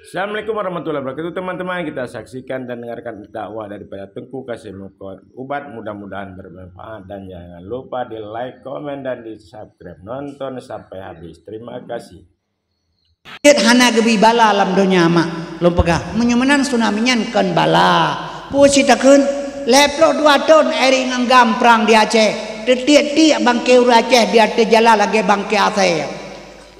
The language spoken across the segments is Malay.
Assalamualaikum warahmatullahi wabarakatuh, teman-teman. Kita saksikan dan dengarkan dakwah daripada Tengku Kasih Ubat, mudah-mudahan bermanfaat, dan jangan lupa di like, komen, dan di subscribe. Nonton sampai habis. Terima kasih. Hana gebi bala alam dunia mak lom pegah menyumenan tsunami-nyan kan bala pusi takun leplo 2 ton eri nganggam perang di Aceh titik bangke ura Aceh dia terjala lagi bangke Aceh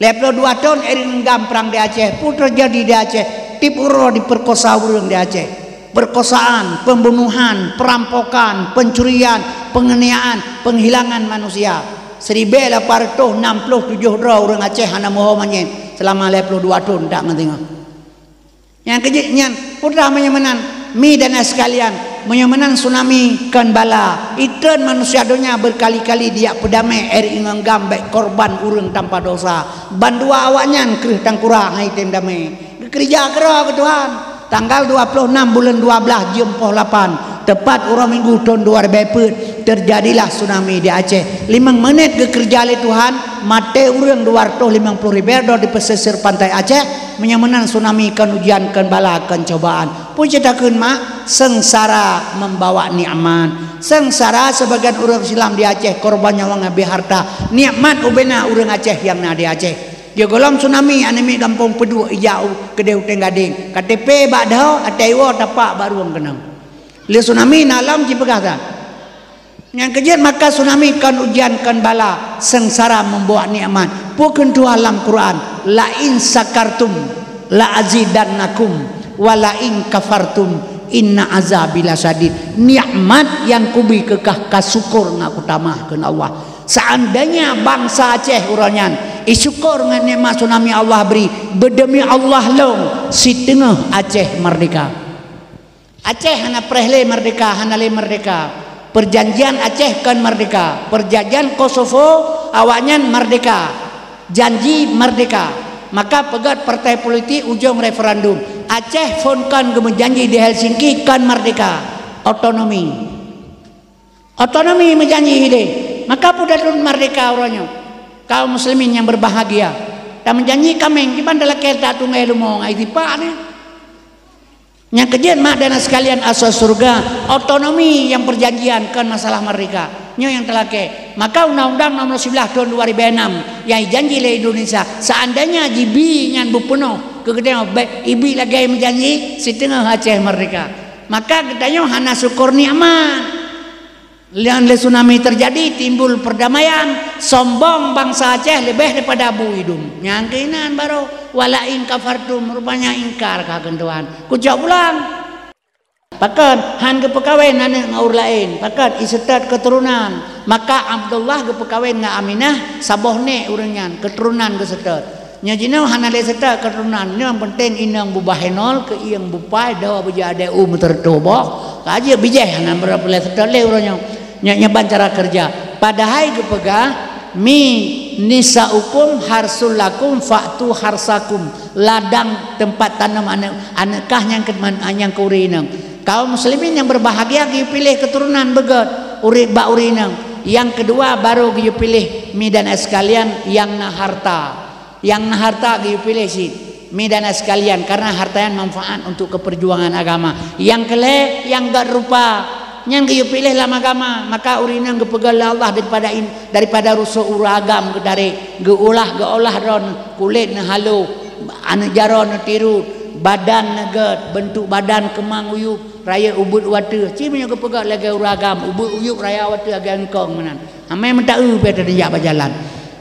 leplo 2 ton eri nganggam perang di Aceh pun terjadi di Aceh tipuro diperkosa urang di Aceh perkosaan, pembunuhan, perampokan, pencurian, penganiayaan, penghilangan manusia 1867 orang Aceh hana moho manyen selama 22 tahun tak ngetengok. Yang kejadian putra menyamanan mi dan sekalian menyamanan tsunami kan bala ikan manusia dunia berkali-kali dia pedamai eri nganggam baik korban urang tanpa dosa bandua awaknya kerih tangkura hai tem damai kerja kera ke Tuhan tanggal 26 bulan 12 jam 8 tepat urang minggu tahun 2000 terjadilah tsunami di Aceh 5 menit ke kerja oleh Tuhan mate urang 250.000 di pesisir pantai Aceh menyamanan tsunami kan ujian kan bala kan cobaan pun ceritakan mak sengsara membawa nikmat sengsara sebagian urang Islam di Aceh korban nyawa ngabi harta nikmat ubena urang Aceh yang na di Aceh dia golong tsunami anemi kampung Pedu ijau kedeu tenggading KTP bak dah ataiwo tapak baru ang kenang le tsunami nalam cipegah yang kejadian maka tsunami kan ujian kan bala sengsara membawa nikmat pukun tu alam Quran la in sakartum la azidannakum wa la in kafartum inna azabila sadid nikmat yang kubi kekah kasukur ngaku tamahkeun Allah seandainya bangsa Aceh uranyan isyukur dengan nikmat tsunami Allah beri bedemi Allah long si tengah Aceh merdeka Aceh hana prehle merdeka hana le merdeka perjanjian Aceh kan merdeka perjanjian Kosovo awaknya merdeka janji merdeka maka pegat partai politik ujung referendum Aceh fonkan menjanji di Helsinki kan merdeka otonomi menjanji ide maka pudatun merdeka orangnya kaum muslimin yang berbahagia dan menjanji kami gimana dalam kereta tungai lumong aitipa nih yang kejadian mak dan sekalian asal surga otonomi yang perjanjian kan masalah merdeka yang telah ke maka undang-undang nomor 11 tahun 2006 yang janji oleh Indonesia seandainya jibi yang bupenuh kegedean ibi lagi menjanji setengah Aceh merdeka maka katanya hana syukur nikmat lian le tsunami terjadi timbul perdamaian sombong bangsa Aceh lebih daripada Abu Idum nyangkinan baru walain kafartum rupanya ingkar kagen Tuhan kucak pulang pakat han ke pekawin anak ngaur lain pakat isetat keturunan maka Abdullah ke pekawin nga Aminah sabohne urangnya keturunan ke setat nya jinau hana le setat keturunan yang penting inang bubahenol ke iang bupai dawa bejade tertobok aja bijeh hana berapa le setat le urangnya nyaban cara kerja padahal kepegah mi nisaukum harsul lakum fa'tu harsakum ladang tempat tanam anakah yang keurinang kaum muslimin yang berbahagia dia pilih keturunan begat urit ba urinang yang kedua baru dia pilih mi dan sekalian yang na harta dia pilih sih mi dan sekalian karena hartanya manfaat untuk keperjuangan agama yang kele yang gak rupa yang kayu pilih lama agama maka urinang gepegal Allah daripada rusuh uragam dari geolah ron kulit na halu anu jaron na tiru badan neget bentuk badan kemang uyup raya ubud wate cimnya gepegal lagi uragam ubud uyup raya wate agak engkong menan amai mentak pada dia berjalan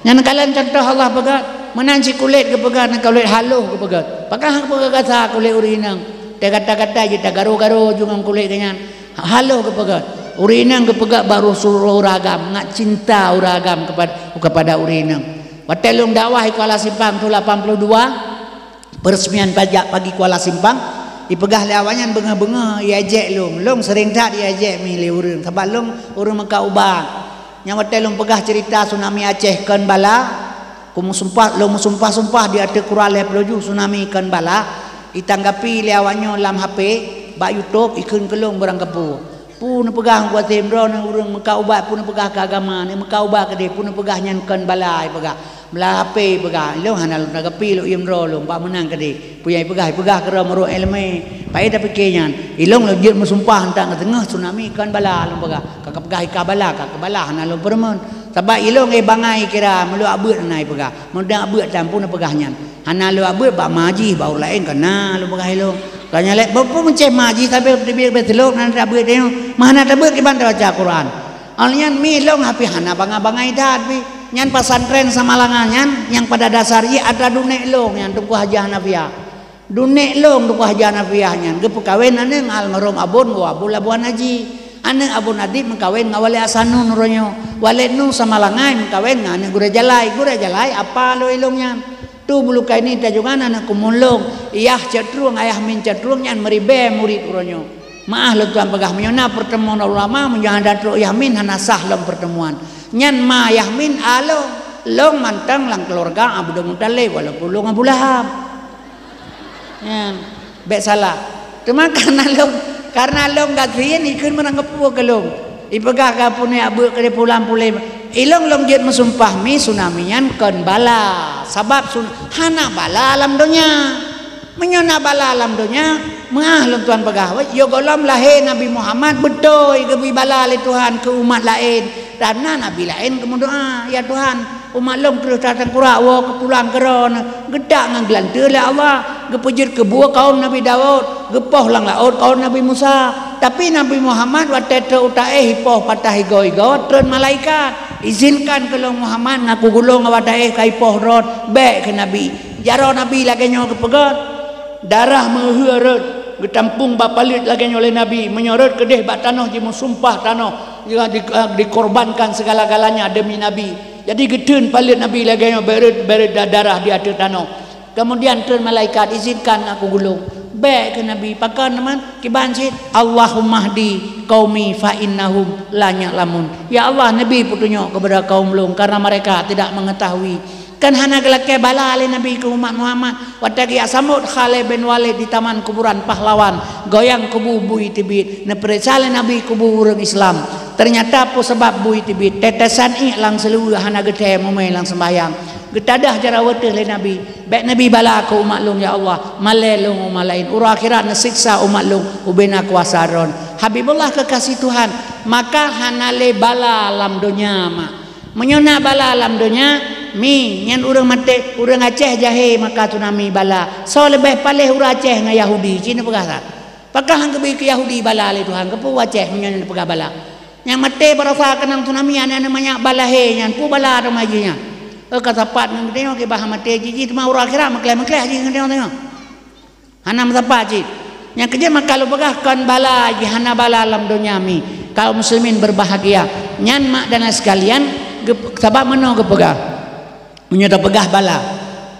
yang kalian contoh Allah pegat menanci kulit gepegal na kulit halu gepegal pakah gepegal kata kulit urinang dia kata-kata je garu-garu jungang kulit dengan halo kepegat urinang kepegat baru suruh uragam ngak cinta uragam kepada urinang watelung dakwah Kuala Simpang tu 82 peresmian pagi Kuala Simpang dipegah lewanya benga-benga iajek long sering tak diajek milih urang sebab long urang maka ubah nya watelung pegah cerita tsunami Aceh kan bala kumu sumpah dia ada Quran lepeloju tsunami kan bala ditanggapi lewanya dalam HP bak YouTube ikun kelung barang kepu pun pegang buat timro na urang meka ubat pun pegah ke agama ni meka ubat ke dia pun pegah nyankan balai pegah melape pegah lo hanal nagapi lo imro lo pak menang ke dia punya pegah ke ro elme pai dah pikirnya ilong lo dia mesumpah tentang tengah tsunami kan bala lo pegah kakak pegah ka bala hanal lo permen sebab ilong bangai kira melu abeut nai pegah mudah abeut dan pun pegahnya hanal lo abeut bak maji bau lain kana lo pegah ilong tanya lek bapa menceh maji sampai dia betelok nan abeut dia mana abeut ke bantu baca Quran alnyan mi long hapi hana bangai dah bi nyan pesantren Samalangan yang pada dasarnya ada dunek long yang tuku Haji Hanafiah dunek long tuku Haji Hanafiah nyan ge pekawin aneng almarhum abun gua abul abuan haji aneng abun adib mengkawin ngawali asanun ronyo wale nu Samalangan mengkawin ngane gure jalai apa lo ilongnya tu bulu kaini tajukan anak kumulong iyah cetruang ayah min cetruang nyan meribe murid ronyo maah lo tuan pegah menyona pertemuan ulama menjangan datro yamin hana sah long pertemuan nyan ma yahmin alo long mantang lang keluarga Abu Muttalib walaupun long Abu Lahab nyan bek salah cuma karena long gak krian ikun menanggap puak ke long ipegah ka punya abu ke pulang pulai ilong long jet mesumpah mi tsunami nyan kon bala sebab hana bala alam dunia menyona bala alam dunia mah long tuan pegah yo golom lahir Nabi Muhammad betul gebi bala le Tuhan ke umat lain karena Nabi lain kemudian doa ya Tuhan umat long terus datang kurawa ke pulang keron gedak nganggelan le Allah gepejir ke buah kaum Nabi Daud gepoh lang laut kaum Nabi Musa tapi Nabi Muhammad watete utae hipoh patah higo tren malaikat izinkan ke long Muhammad ngaku gulung watae kai poh rod baik ke Nabi jaro Nabi lagi nyo kepegat darah mengheureut getampung bapalit lagi oleh Nabi menyorot ke deh bak tanah jimu sumpah tanah dikorbankan segala-galanya demi Nabi jadi gedeun palit Nabi lagi beret darah di atas tanah kemudian turun malaikat izinkan aku gulung baik ke Nabi pakan teman kibancit Allahumma hdi qaumi fa innahum la ya'lamun ya Allah Nabi putunyo kepada kaum long karena mereka tidak mengetahui kan hana gelake bala ali Nabi ke umat Muhammad watagi asamud Khalid bin Walid di taman kuburan pahlawan goyang kubu bui tibit nepresale Nabi kubu urang Islam ternyata po sebab bui tibit tetesan lang seluruh hana gede momai lang sembayang getadah jara weteh le Nabi baik Nabi bala ke umat long ya Allah malelung umat lain ura akhirat nasiksa umat long ubena kuasa ron Habibullah kekasih Tuhan maka hana le bala alam dunia mak menyona bala alam dunia mi nyan urang mate urang Aceh jahe maka tsunami bala so lebih paleh urang Aceh dengan Yahudi cina pegah pakah hang kebi ke Yahudi bala le Tuhan kepu Aceh nyan pegah bala yang mate barasa kenang tsunami ana namanya bala he nyan pu bala remajinya katapat nang tengok ke bah mate jiji tu mau akhirat makleh haji tengok hana matapat ji yang kerja maka lu pegah kan bala ji hana bala alam dunia mi kaum muslimin berbahagia nyan mak dan sekalian sebab mana kepegah menyata pegah bala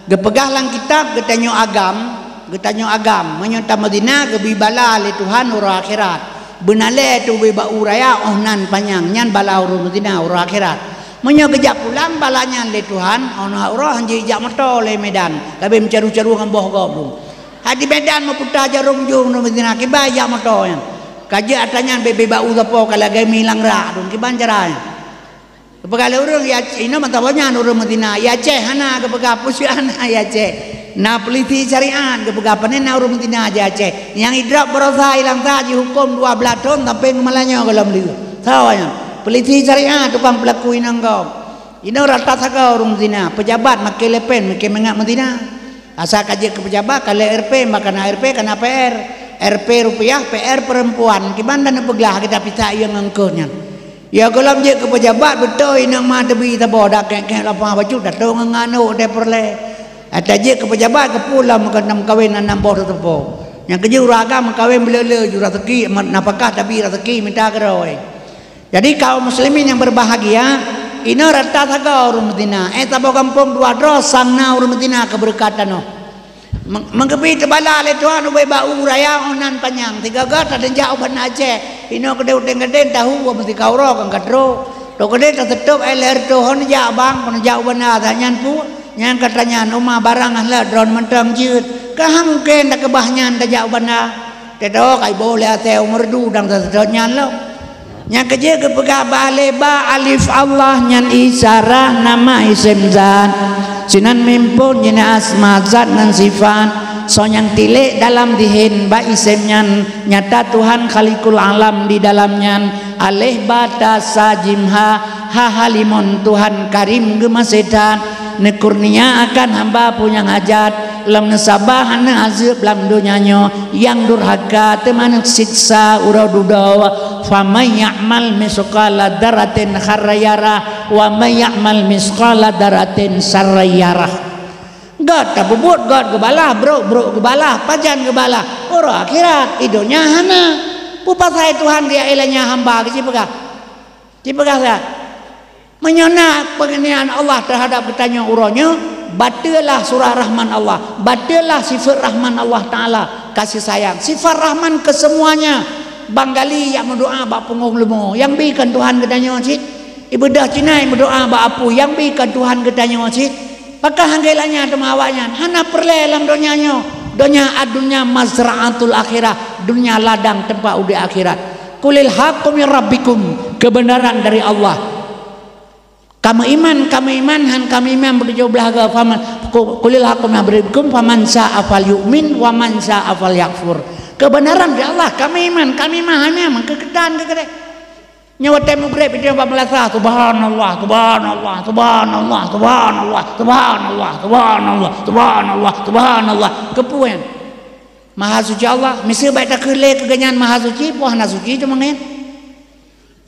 gepegah lang kitab getanyo agam menyata Madinah gebi bala le Tuhan ura akhirat benale tu be ba uraya ohnan panjang nyan bala ura Madinah ura akhirat menyo kejap pulang balanya le Tuhan ona ura hanji jak moto le Medan tapi mencaru-caru ngamboh goblung hadi Medan meputar jarum jung no Madinah ki ba jak moto yan kaje atanya be ba u tapo kala ge milang ra dun ki banjaranya kepegah urang ya ina mantawanya urang Madinah ya Aceh hana kepegah pusiana ya Aceh na peliti syariat kepegah panena urang Madinah aja Aceh yang idrap berosa hilang saji hukum 12 tahun tapi malanya kalau beli tawanya peliti syariat tukang pelaku inang kau ina rata saga urang Madinah pejabat make lepen make mengat Madinah asa kaji ke pejabat kale RP makan RP kana PR RP rupiah PR perempuan gimana nepeglah kita pisah yang ngengkehnya ya kalau je ke pejabat betul inang mah tebi tabo dak kek lapang baju datang ngano de perle ata je ke pejabat ke pulang makan nam kawin nam boh tepo yang kerja uraga makawin belele jura teki napakah tapi rezeki minta keroi jadi kaum muslimin yang berbahagia ini rata saga urang Madinah tabo kampung dua dros sangna urang Madinah keberkatan no mengkepi tebala le Tuhan ubay bau raya onan panjang tiga gata dan jauh ban Aceh ino kede uteng kede tahu gua mesti kauro kan kadro to kede tetep LR to hon ja bang kon jauh ban ada nyan pu nyan katanya rumah barang lah drone mentang jut kahang ken da kebahnya da jauh ban te do kai boleh ate merdu dang tetep nyan lo Nya kerja ke pegah baleba alif Allah nyan isyarah nama isim zat. Sinan mimpun jina asma zat nan sifat. So yang tilik dalam dihin ba isim nyan nyata Tuhan khalikul alam di dalamnya. Alih batas sajimha ha halimun Tuhan karim gemasedan. Nekurnia akan hamba punya hajat lam nasabah na azab lam dunianya yang durhaka teman siksa uradudawa famay ya'mal misqala daratin kharayara wa may ya'mal misqala daratin sarayara. God tak bubut God gebala bro gebala pajan gebala ora akhirat idonya hana pupasai Tuhan dia elanya hamba cipegah saya menyonak penganiayaan Allah terhadap bertanya uronya. Batilah surah Rahman Allah, batilah sifat Rahman Allah Ta'ala, kasih sayang sifat Rahman ke semuanya. Banggali yang berdoa bak punggung lemo yang bikan Tuhan ketanya wasit ibadah Cina yang berdoa bak apu yang bikan Tuhan ketanya wasit maka hanggelanya temawanya hana perlelam donyanya donya adunya mazra'atul akhirah dunia ladang tempat udah akhirat. Kulil haqqum min rabbikum kebenaran dari Allah. Kamu iman berjauh belaga faman kulil haqqum min rabbikum faman sa'a falyu'min wa man sa'a falyakfur. Kebenaran dari Allah kami iman hanya kekedan kekede nyawa temu grep itu pamlasa subhanallah subhanallah subhanallah subhanallah subhanallah subhanallah subhanallah subhanallah kepuan maha suci Allah mesti baik tak kele keganyan maha suci puah na suci cuma ngin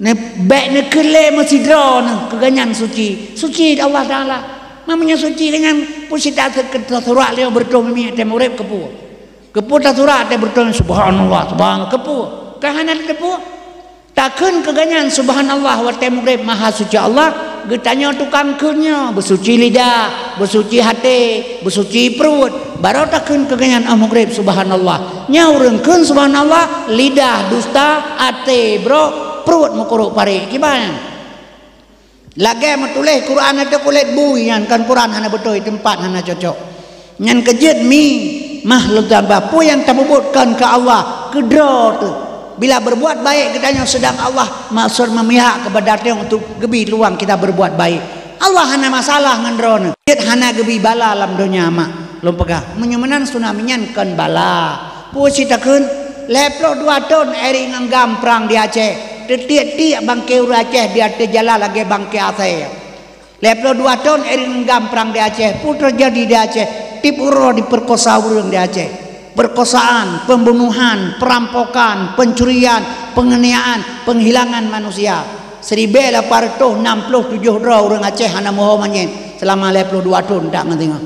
ne baik ne kele mesti drone keganyan suci Allah Taala mamanya suci dengan pusita keturak leo berdoa mi temu grep kepu tak surat dia berdoa subhanallah kepu kahana kepu takkan keganyan subhanallah wa tamugrib maha suci Allah getanya tukang kunnya bersuci lidah bersuci hati bersuci perut baru takkan keganyan amugrib subhanallah nyaurengkeun subhanallah lidah dusta hati bro perut mukuruk pare gimana lagi metuleh Quran ada kulit bui yang kan Quran hana betul tempat hana cocok nyan kejut mi makhluk dan bapu yang terbubutkan ke Allah kedra tu bila berbuat baik katanya sedang Allah maksud memihak kepada dia untuk gebi luang kita berbuat baik Allah hana masalah ngendrona hana gebi bala dalam dunia mak lom pegah menyemenan tsunami-nyan kan bala pusi takun leplo 2 ton eri nganggam perang di Aceh tiap bangke ur Aceh dia terjala lagi bangke Aceh leplo 2 ton eri nganggam perang di Aceh pun terjadi di Aceh Tipuro diperkosa urang di Aceh perkosaan, pembunuhan, perampokan, pencurian, penganiayaan, penghilangan manusia 1867 orang Aceh hana moho manyen selama 22 tahun tak ngetengok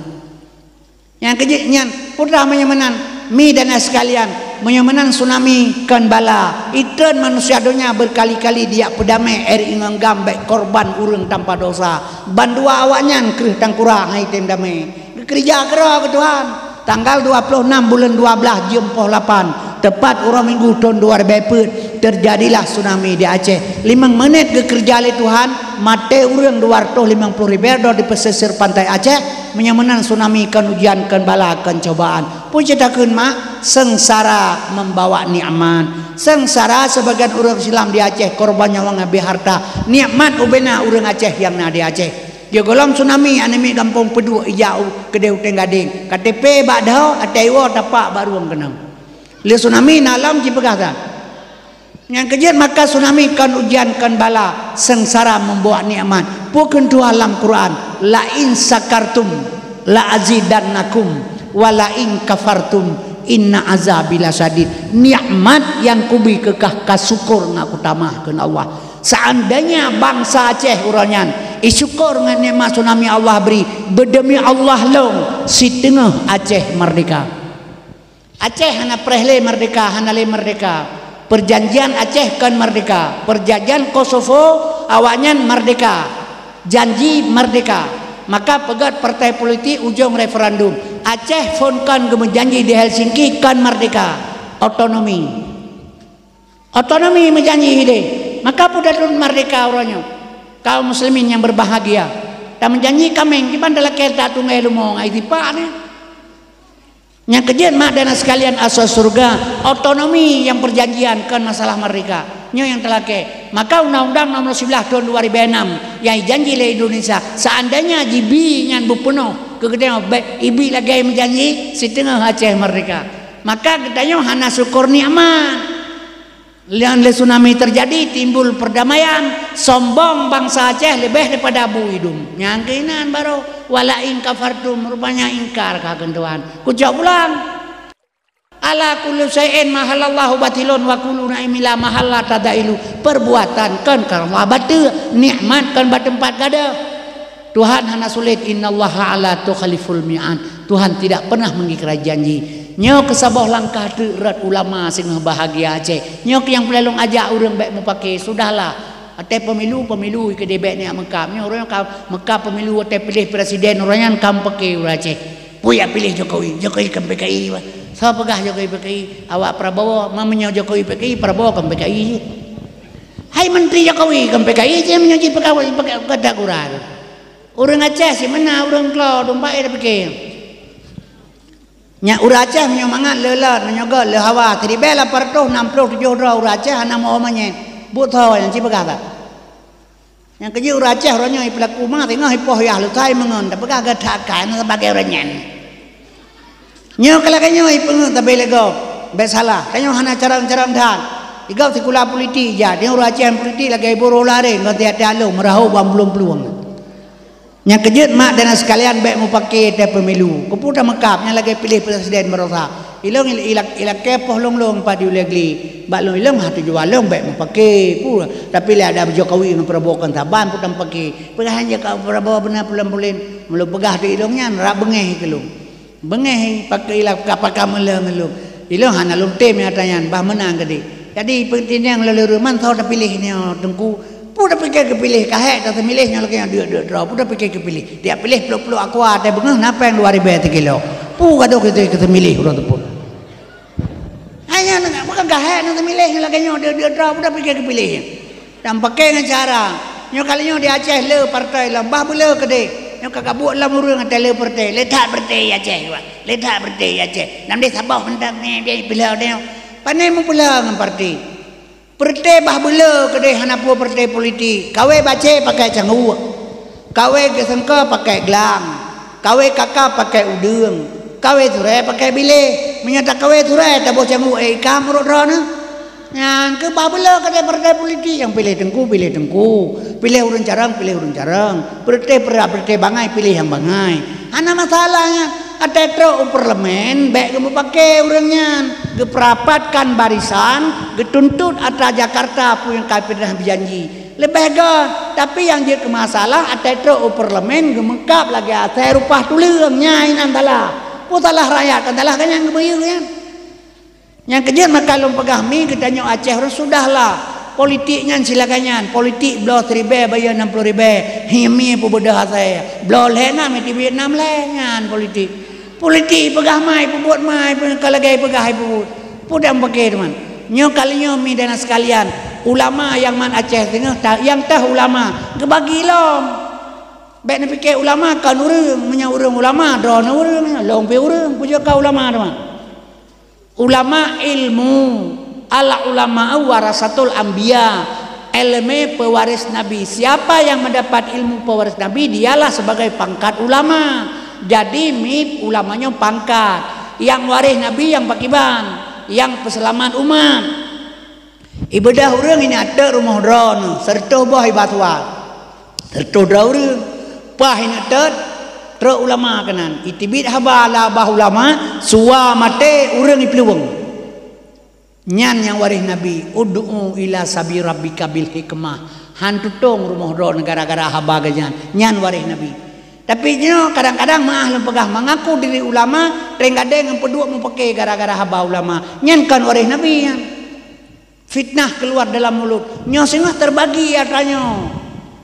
yang kejadian putra menyemenan mi dan sekalian menyemenan tsunami kan bala iten manusia dunia berkali-kali dia pedamai eri nganggam baik korban urang tanpa dosa bandua awaknya kerih tangkura hai tem damai kerja kerja ke Tuhan tanggal 26 bulan 12 jam 8 tepat orang minggu tahun 2000 terjadilah tsunami di Aceh 5 menit ke kerja oleh Tuhan mati orang 250 ribu di pesisir pantai Aceh menyemenan tsunami kan ujian kan bala kan cobaan pun ceritakan mak sengsara membawa nikmat sengsara sebagian orang Islam di Aceh korban nyawa ngabi harta nikmat ubena orang Aceh yang na di Aceh dia golong tsunami anemi kampung Pedu ijau kedeu tenggading KTP bak dah ataiwo tapak baru ang kenang le tsunami nalam cipegah yang kejadian maka tsunami kan ujian kan bala sengsara membawa nikmat pukun tu alam Quran la in sakartum la azidannakum wa la in kafartum inna azabila sadid nikmat yang kubi kekah kasukur ngaku tamahkeun Allah seandainya bangsa Aceh uranyan isyukur dengan nikmat tsunami Allah beri berdemi Allah long si tengah Aceh merdeka Aceh hana prehle merdeka hana le merdeka perjanjian Aceh kan merdeka perjanjian Kosovo awaknya merdeka janji merdeka maka pegat partai politik ujung referendum Aceh fonkan gemenjanji di Helsinki kan merdeka otonomi menjanji ide maka pudatun merdeka orangnya kaum muslimin yang berbahagia dan menjanji kami gimana dalam kereta tunggai lumong itu pak ni yang kejadian mak dan sekalian asal surga otonomi yang perjanjian kan masalah mereka yang telah ke Maka Undang-Undang Nomor 11 tahun 2006 yang janji oleh Indonesia, seandainya jibi yang berpenuh kegedean ibi lagi menjanji setengah Aceh merdeka, maka katanya hana syukur nikmat. Lihat tsunami terjadi, timbul perdamaian, sombong bangsa Aceh lebih daripada Abu Idum. Nyangkinan baru walain kafartum, rupanya ingkar kagen Tuhan. Kucak pulang. Ala kullu syai'in mahalallahu batilun wa kullu naimila mahalla tadailu. Perbuatan kan karena batu, nikmat kan bertempat kada. Tuhan hana sulit, innallaha ala tukhaliful mi'an. Tuhan tidak pernah mengingkari janji. Nyok kesabah langkah terat ulama sing bahagia Aceh. Nyok yang pelelong ajak orang baik mau pakai sudahlah. Ate pemilu ke debek ni Mekah. Nyok orang Mekah pemilu ate pilih presiden orangnya kam pakai orang Aceh. Puya pilih Jokowi kan PKI. Saya pegah Jokowi PKI. Awak Prabowo mamanya Jokowi PKI, Prabowo kan PKI. Hai menteri Jokowi kan PKI je menyoji pegawai kata Quran. Orang Aceh si mana orang kelau dompak ada fikir. Nya Aceh menyomangat lelat menyoga le hawa tadi bela pertuh 67 dra Aceh ana mau manye but thaw yang cipa kata yang keji Aceh orangnya pelaku mah tengah hipoh ya lu tai mengon tapi kagak takan sebagai orangnya nyo kala kanyo ipengu tabe lego be salah kanyo hana cara-cara dah igau tikula politik ja dia Aceh politik lagi boro lare ngote ada lu merahu belum peluang. Yang kejut mak dan sekalian baik mau pakai teh pemilu. Kepuda Mekap yang lagi pilih presiden merosa. Ilong ilak kepoh long padi ulegli. Bak long ilong hati jual long baik mau pakai pula. Tapi le ada Jokowi yang perabokan taban putam pakai. Pegahan je kau perabawa benar pulang melu pegah tu ilongnya rak bengeh ke long. Bengeh pakai ilak kapakam melong. Ilong hana long tem yang tanya bah menang gede. Jadi penting yang lalu man tahu dah pilih ni tengku. Pudah fikir kepilih kahek atau milihnya lagi yang dia draw. Pudah fikir kepilih. Dia pilih peluk-peluk aku ada bengah napa yang 2,000 kilo. Pudah kita milih udah tu pun. Hanya bukan kahek nanti milih lagi yang dia draw. Pudah fikir kepilih. Dan pakai dengan cara. Nyo kalinya di Aceh le partai lambah bela kede. Nyo kakak buat lah murung atas le partai. Letak partai Aceh. Letak partai Aceh. Nam dia sabah hendak ni dia pilih dia. Pandai mempula dengan partai. Partai bah bela kedai hana pua partai politik. Kawe baca pakai canggu. Kawe kesengka pakai gelang. Kawe kakak pakai udung. Kawe turai pakai bilik. Menyata kawe turai tak boleh canggu ikam rodrona. Yang ke bah bela kedai partai politik yang pilih tengku. Pilih urun carang. Partai bangai pilih yang bangai. Hana masalahnya. Ada teruk parlemen baik kamu pakai orangnya geperapatkan barisan getuntut atas Jakarta apa yang kau pernah berjanji lebih tapi yang dia ke masalah ada teruk parlemen gemengkap lagi saya rupah tulangnya ini antalah putalah rakyat antalah kan yang kebayang kan yang kejadian maka lu pegah mi kita nyok Aceh sudahlah politiknya silakannya politik blow 3 bayar 60 himi apa bedah saya blow lena di Vietnam lengan politik pegah mai pembuat mai kalau gay pegah pembuat pudam pakai teman nyo kalinya mi dan sekalian ulama yang man Aceh tengah yang tah ulama kebagi lom baik nak fikir ulama kan urang nya urang ulama drone urang long pe urang puja ka ulama teman ulama ilmu ala ulama warasatul anbiya ilmu pewaris nabi siapa yang mendapat ilmu pewaris nabi dialah sebagai pangkat ulama. Jadi ulamanya pangkat yang waris nabi yang pakiban yang peselamat umat ibadah orang ini ada rumah drone serta bah ibatwa serta drone pah ini ada terus ulama kanan itibid habala bah ulama suwa mate orang ipeluang nyan yang waris nabi ud'u ila sabi rabbika bil hikmah hantu tong rumah drone gara-gara habagajan nyan waris nabi. Tapi kadang-kadang maah pegah mengaku diri ulama, renggade yang pedua mau pakai gara-gara haba ulama. Nyankan waris nabi yang fitnah keluar dalam mulut. Nyo singah terbagi katanya.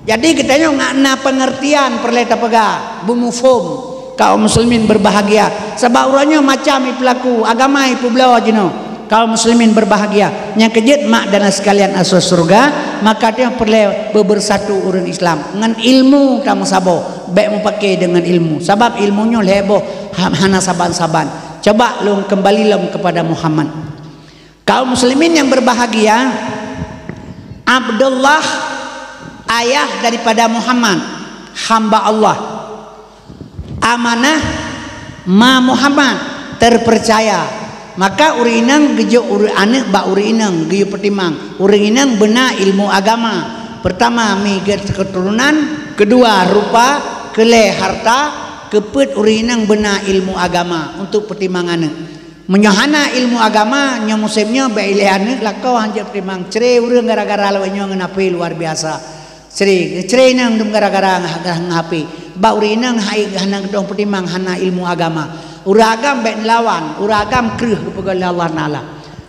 Jadi kita ngakna pengertian perleta pegah, bumufum kaum muslimin berbahagia. Sebab urangnya macam pelaku agama ipu belawa jino. Kaum muslimin berbahagia. Yang kejut mak dan sekalian asal surga, maka dia perlu bersatu orang Islam dengan ilmu kamu sabo. Baik mau pakai dengan ilmu. Sebab ilmunya leboh hana saban-saban. Coba lu kembali kepada Muhammad. Kaum muslimin yang berbahagia, Abdullah ayah daripada Muhammad, hamba Allah. Amanah ma Muhammad, terpercaya. Maka urinang gejo uri anak ba urinang gejo pertimang urinang benar ilmu agama. Pertama miget keturunan, kedua rupa, kele harta, kepet urinang benar ilmu agama untuk pertimbangan. Menyohana ilmu agama nya musimnya baile anak lakau hanja pertimang cerai urang gara-gara lawannya ngenapi luar biasa. Cerai nang dum gara-gara ngapi. Ba urinang hai hanang dong pertimang hana ilmu agama. Uragam baik lawan, uragam krih kepegal Allah Taala.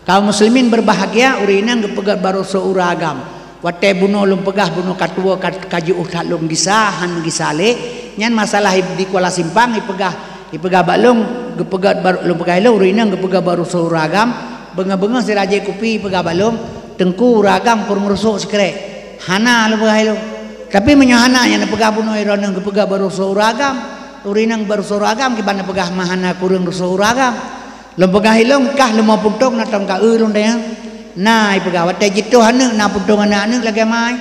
Kaum muslimin berbahagia urinang kepegal baru seuragam. Wate bunuh lum pegah bunuh katua kaju utat lum gisahan gisale. Nyan masalah di Kuala Simpang ipegah balung kepegal baru lum pegah lo urinang kepegal baru seuragam. Benga-benga si raja kopi pegah balung tengku uragam kur merusuk sekrek. Hana lum pegah lo. Tapi menyohana yang pegah bunuh ironang kepegal baru seuragam. Urinang bersuragam kibana pegah mahana kurang bersuragam lempegah hilong kah lemo puntong na tong ka urun deh na ipegah wate jitu hana na puntong anak lagi mai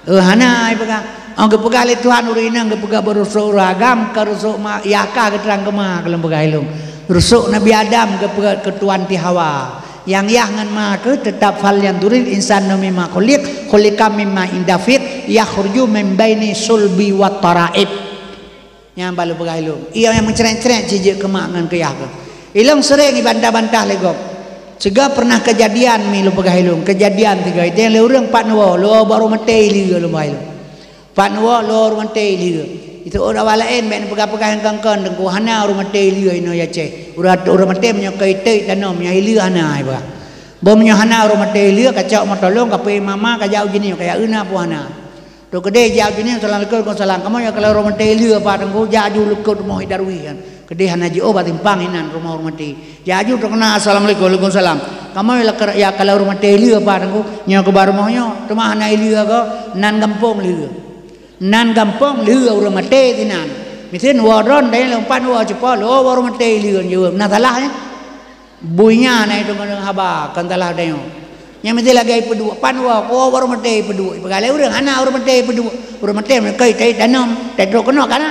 hana ipegah ang pegah le Tuhan urinang pegah bersuragam ka rusuk ma yaka keterang kema lempegah hilong rusuk Nabi Adam pegah ketuan ti Hawa yang ngan ma ke tetap fal yang duril insan mimma khuliqam mimma indafit yakhruju min baini sulbi wa taraib. Yang balu pegah ilung ia yang menceret-ceret jejak kemakngan keyah ke ilung sering bantah-bantah legok sega pernah kejadian mi lu pegah ilung kejadian tiga itu yang leurang pak nuwa lu baru mati liga lu pegah ilung pak nuwa lu baru mati liga itu orang walain ben pegah-pegah yang kangkan dengku hana orang mati liga ino ya ceh orang mati menyokai tei tanam nya liga hana ai pegah bom nya hana orang mati liga kacau matolong kape mama kajau gini kayak euna pu hana tu kedai jauh jenis assalamualaikum salam kamu ya kalau rumah teli apa tengku jauh lekut rumah hidarwi kan kedai hana ji obat timpang inan rumah mati jauh tu kena assalamualaikum salam kamu ya kalau rumah teli apa tengku nya ke bar rumahnya rumah hana ili ko nan kampung li orang mati tinan mitin waron dai lompan wa cepo lo orang mati li yo na salahnya buinya na itu kan haba kan salah dai yang mesti lagi pedua panwa ko baru mati pedua pegale urang anak urang mati pedua urang mati kai tai tanam tetro kena kana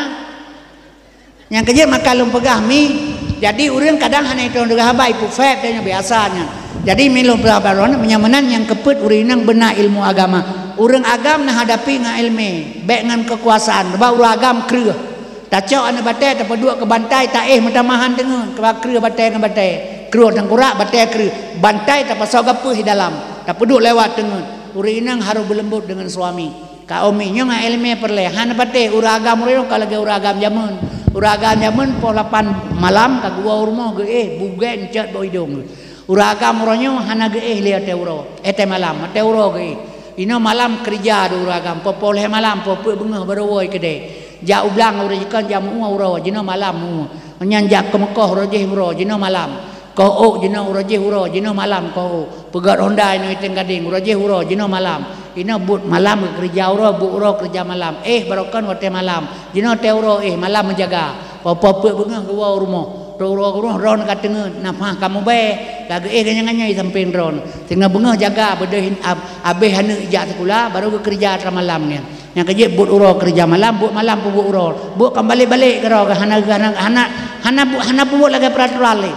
yang kerja makalum pegah mi jadi urang kadang hana itu dengan habai pufet nya biasanya jadi milum pelabaron menyamanan yang kepet urinang benar ilmu agama urang agam nah hadapi ngan ilmu baik ngan kekuasaan ba urang agam kreuh tacok anu batai ta pedua ke bantai ta mentamahan dengan ke kreuh batai ngan batai kreuh tangkurak batai kreuh bantai tak pasal gapuh di dalam tak peduk lewat dengan urinang harus berlembut dengan suami kauminya ngan ilmu perlehan batai uragam urang kalau lagi uragam zaman pukul 8 malam ka gua rumah ge bugen cat bo hidung uragam uranyo hana ge lihat euro malam euro ge ino malam kerja do uragam popoleh malam popeu bengah barowoi kede ja ublang urang kan jamu uro jino malam nyanjak ke Mekah rojeh uro jino malam ko jino urajeh uro jino malam ko pegat Honda ino iteng gading urajeh uro jino malam ino but malam kerja uro bu uro kerja malam barokan wate malam jino te uro malam menjaga popopeu bengah ke rumah ro ron katengeun napah kamu bae lagi ganyang-ganyang samping ron tinggal bengah jaga bedehin abeh hanu ijak sekolah baru ke kerja malam ni yang kerja but uro kerja malam but uro but kembali-balik ke ro hana buat lagi peraturan le.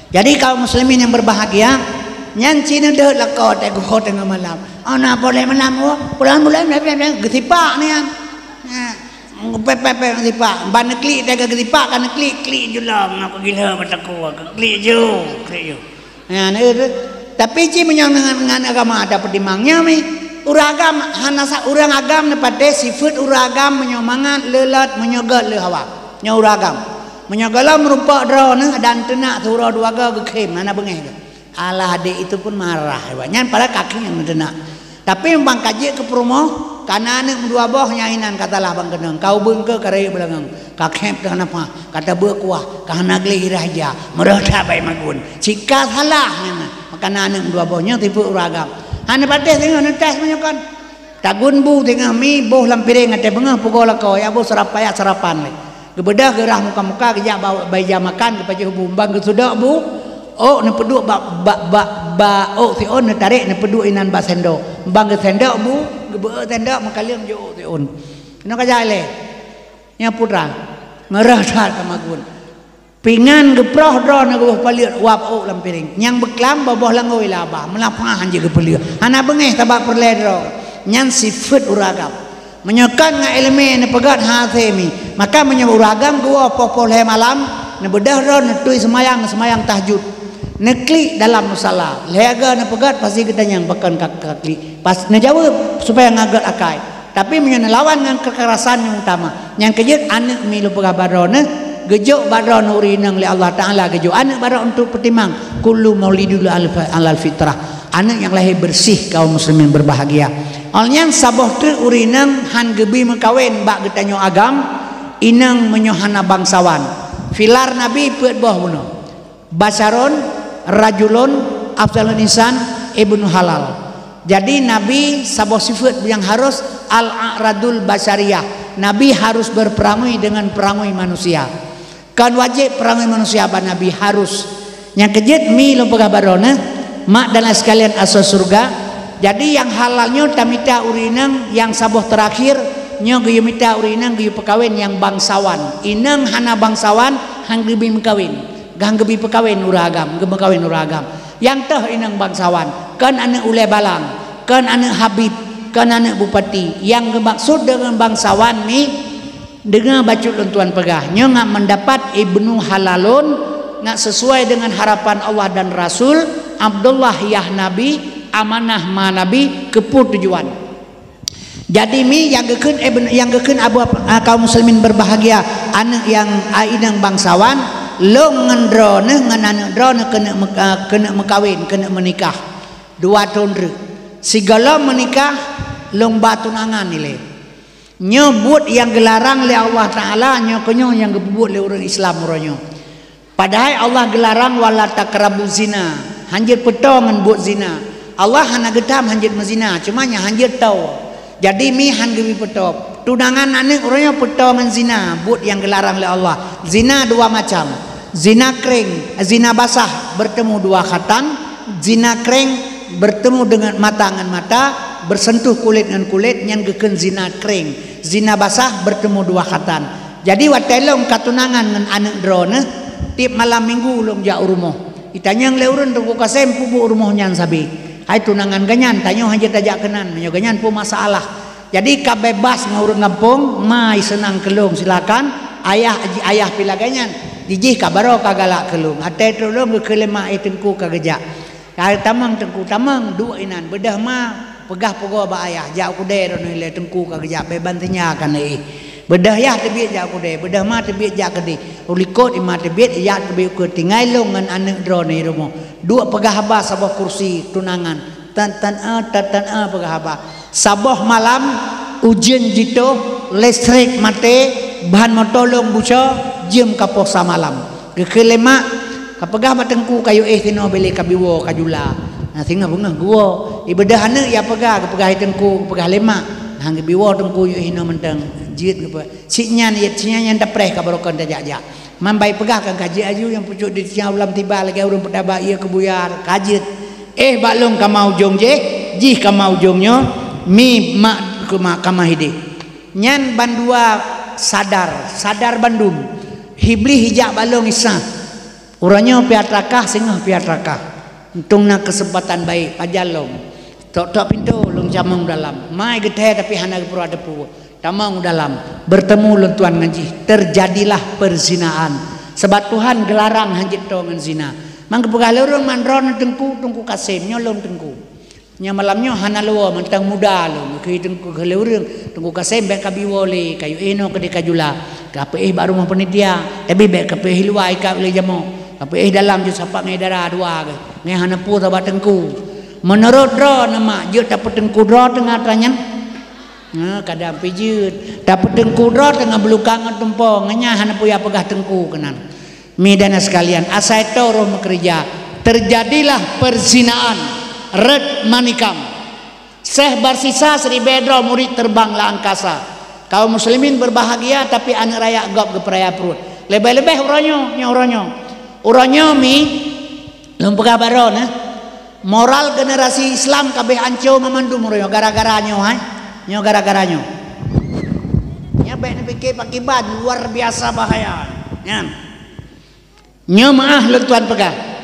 Jadi kaum muslimin yang berbahagia nyan cina deh lakau tegu tengah malam ana boleh malam pulang getipak ni kan pepe getipak ban klik tega getipak kan klik julang aku gila bataku klik jo ya tapi ci menyang dengan agama ada pertimangnya mi uragam hanasa urang agam nepade sifat uragam menyomangat lelat menyogat le hawa nya uragam menyogala merupa drone dan tenak surah dua ke kem mana bengeh alah adik itu pun marah banyak pada kaki yang tenak tapi bang kaji ke promo karena anak dua boh nyainan katalah bang kenang kau bengke karei belangang kakek kenapa kata berkuah karena geli raja mereka baik magun jika salah maka anak dua bohnya tipu uragam hanya pada tengah netes menyokan tagun bu tengah mi boh lampiring ate bengah pukul kau ya boh sarapan le kebedah gerah muka-muka kejak bayi jam makan kepada bumbang ke sudah bu ne peduk si on ne tarik ne peduk inan basendo bang ke tenda bu gebe tenda makaliam jo teun no kajai le nya putra ngerah tat kamagun pingan geproh dro na go paliut wap o lam piring nyang beklam boboh langoi labah melapahan je ge peliu ana bengeh tabak perledro nyan sifat uragam menyekan nga elemen ne pegat hatemi maka menyebut uragam gua popol he malam ne bedah ro ne tui semayang tahajud nekli dalam musala lega ne pegat pasti kita yang bekan kaki pas ne jawab supaya ngagat akai tapi menyelawan dengan kekerasan yang utama yang kejut anak milu pegabadone gejuk badron urinang li Allah Ta'ala gejuk anak badron untuk pertimang kullu maulidul alal fitrah anak yang lahir bersih kaum muslimin berbahagia alnyan saboh tu urinang han gebi mekawin bak getanyo agam inang menyohana bangsawan filar nabi peut boh buno basaron rajulun afdalun insan ibnu halal jadi nabi saboh sifat yang harus al-a'radul basyariyah nabi harus berperangai dengan perangai manusia kan wajib perangai manusia apa nabi harus yang kejut mi lo pegabarona mak dan sekalian asal surga jadi yang halalnya tamita urinang yang saboh terakhir nyo geyu mita urinang geyu pekawin yang bangsawan inang hana bangsawan hang gebi mekawin gang gebi pekawin uragam gebi mekawin uragam yang teh inang bangsawan kan anak ule balang kan anak habib kan anak bupati yang maksud dengan bangsawan mi dengan bacut lentuan pegahnya nggak mendapat ibnu halalun nggak sesuai dengan harapan Allah dan Rasul Abdullah yah Nabi amanah ma Nabi keput tujuan jadi mi yang geken abu kaum muslimin berbahagia anak yang inang bangsawan lo ngendrone ngan drone kena mekawin kena menikah 2 tahun segala menikah lomba tunangan nilai nyebut yang gelarang oleh Allah Ta'ala nyokonyo yang gebubut oleh orang Islam oronyo padahal Allah gelarang wala takrabu zina hanjir petongan buat zina Allah hana getam hanjir mezina cuma nya hanjir tau jadi mi han gebi petop tunangan anak oronyo petongan zina buat yang gelarang oleh Allah zina 2 macam zina kering zina basah bertemu 2 khatan zina kering bertemu dengan mata dengan mata bersentuh kulit dengan kulit yang geken zina kering zina basah bertemu 2 khatan jadi watelong katunangan dengan anak drone tiap malam minggu ulung ja rumah itanya yang leurun tunggu kasem pubu rumahnya sabi hai tunangan ganyan tanyo hanya tajak kenan menyo ganyan pu masalah jadi kabebas ngurung ngampung mai senang kelung silakan ayah pila ganyan dijih kabaro kagalak kelung ate tolong kelema itengku kagejak kaya tamang tengku tamang 2 inan bedah ma pegah pogo ba ayah jak ku de ron le tengku ka gejak be bantinya kan bedah ya tebiet jak ku de bedah ma tebiet jak kedi ulikot ima tebiet ya tebiet ku tingai long ngan anak drone rumah 2 pegah ba sabah kursi tunangan tan pegah ba sabah malam ujian jito listrik mate bahan motolong buco jam kaposa malam kekelema kapegah batengku kayu tino beli kabiwo kajula nah tinggal bunga gua ibadah anak ya pegah hitengku pegah lema hang biwo tengku yu hino menteng jit ke ciknya yang dapreh kabarokon tajak mambai pegah kan kaji aju yang pucuk di tiang ulam tiba lagi urang pedaba ia kebuyar kajit balong kamau jong je jih kamau jongnyo mi mak kamahide nyan bandua sadar bandum hibli hijak balong isa urangnya piatrakah singah piatrakah untung nak kesempatan baik pajalong tok pintu long jamang dalam mai geteh tapi hana pura depu tamang dalam bertemu lentuan ngaji terjadilah perzinaan sebab Tuhan gelarang hanjit tongan zina mang kepegah lorong mandron tengku kasim nyolong tengku nya malamnya hana luo mentang muda lo ke tengku lorong tengku kasim bek kabiwole kayu eno ke dekajula kape baru mau penitia tapi bek kape hilwai ka le jamo tapi dalam je sapak ngai darah 2 ke ngai hana pu tabat tengku menurut dro nama je dapat tengku dro tengah tanyan kadang pijut dapat tengku dro tengah belukang tempong nya hana pu ya pegah tengku kenan midana sekalian asai toro mekerja terjadilah perzinaan red manikam Syekh Barsisa Sri Bedro murid terbang la angkasa kaum muslimin berbahagia tapi anak raya gop ke peraya perut lebih-lebih uronyo mi lumpur kabaron moral generasi Islam kabeh ancur memandum royo gara-gara nyo hai. Nyo gara-gara nyo. Nya baik pikir pakai ban luar biasa bahaya. Nya. Nyo maah lu tuan pegah.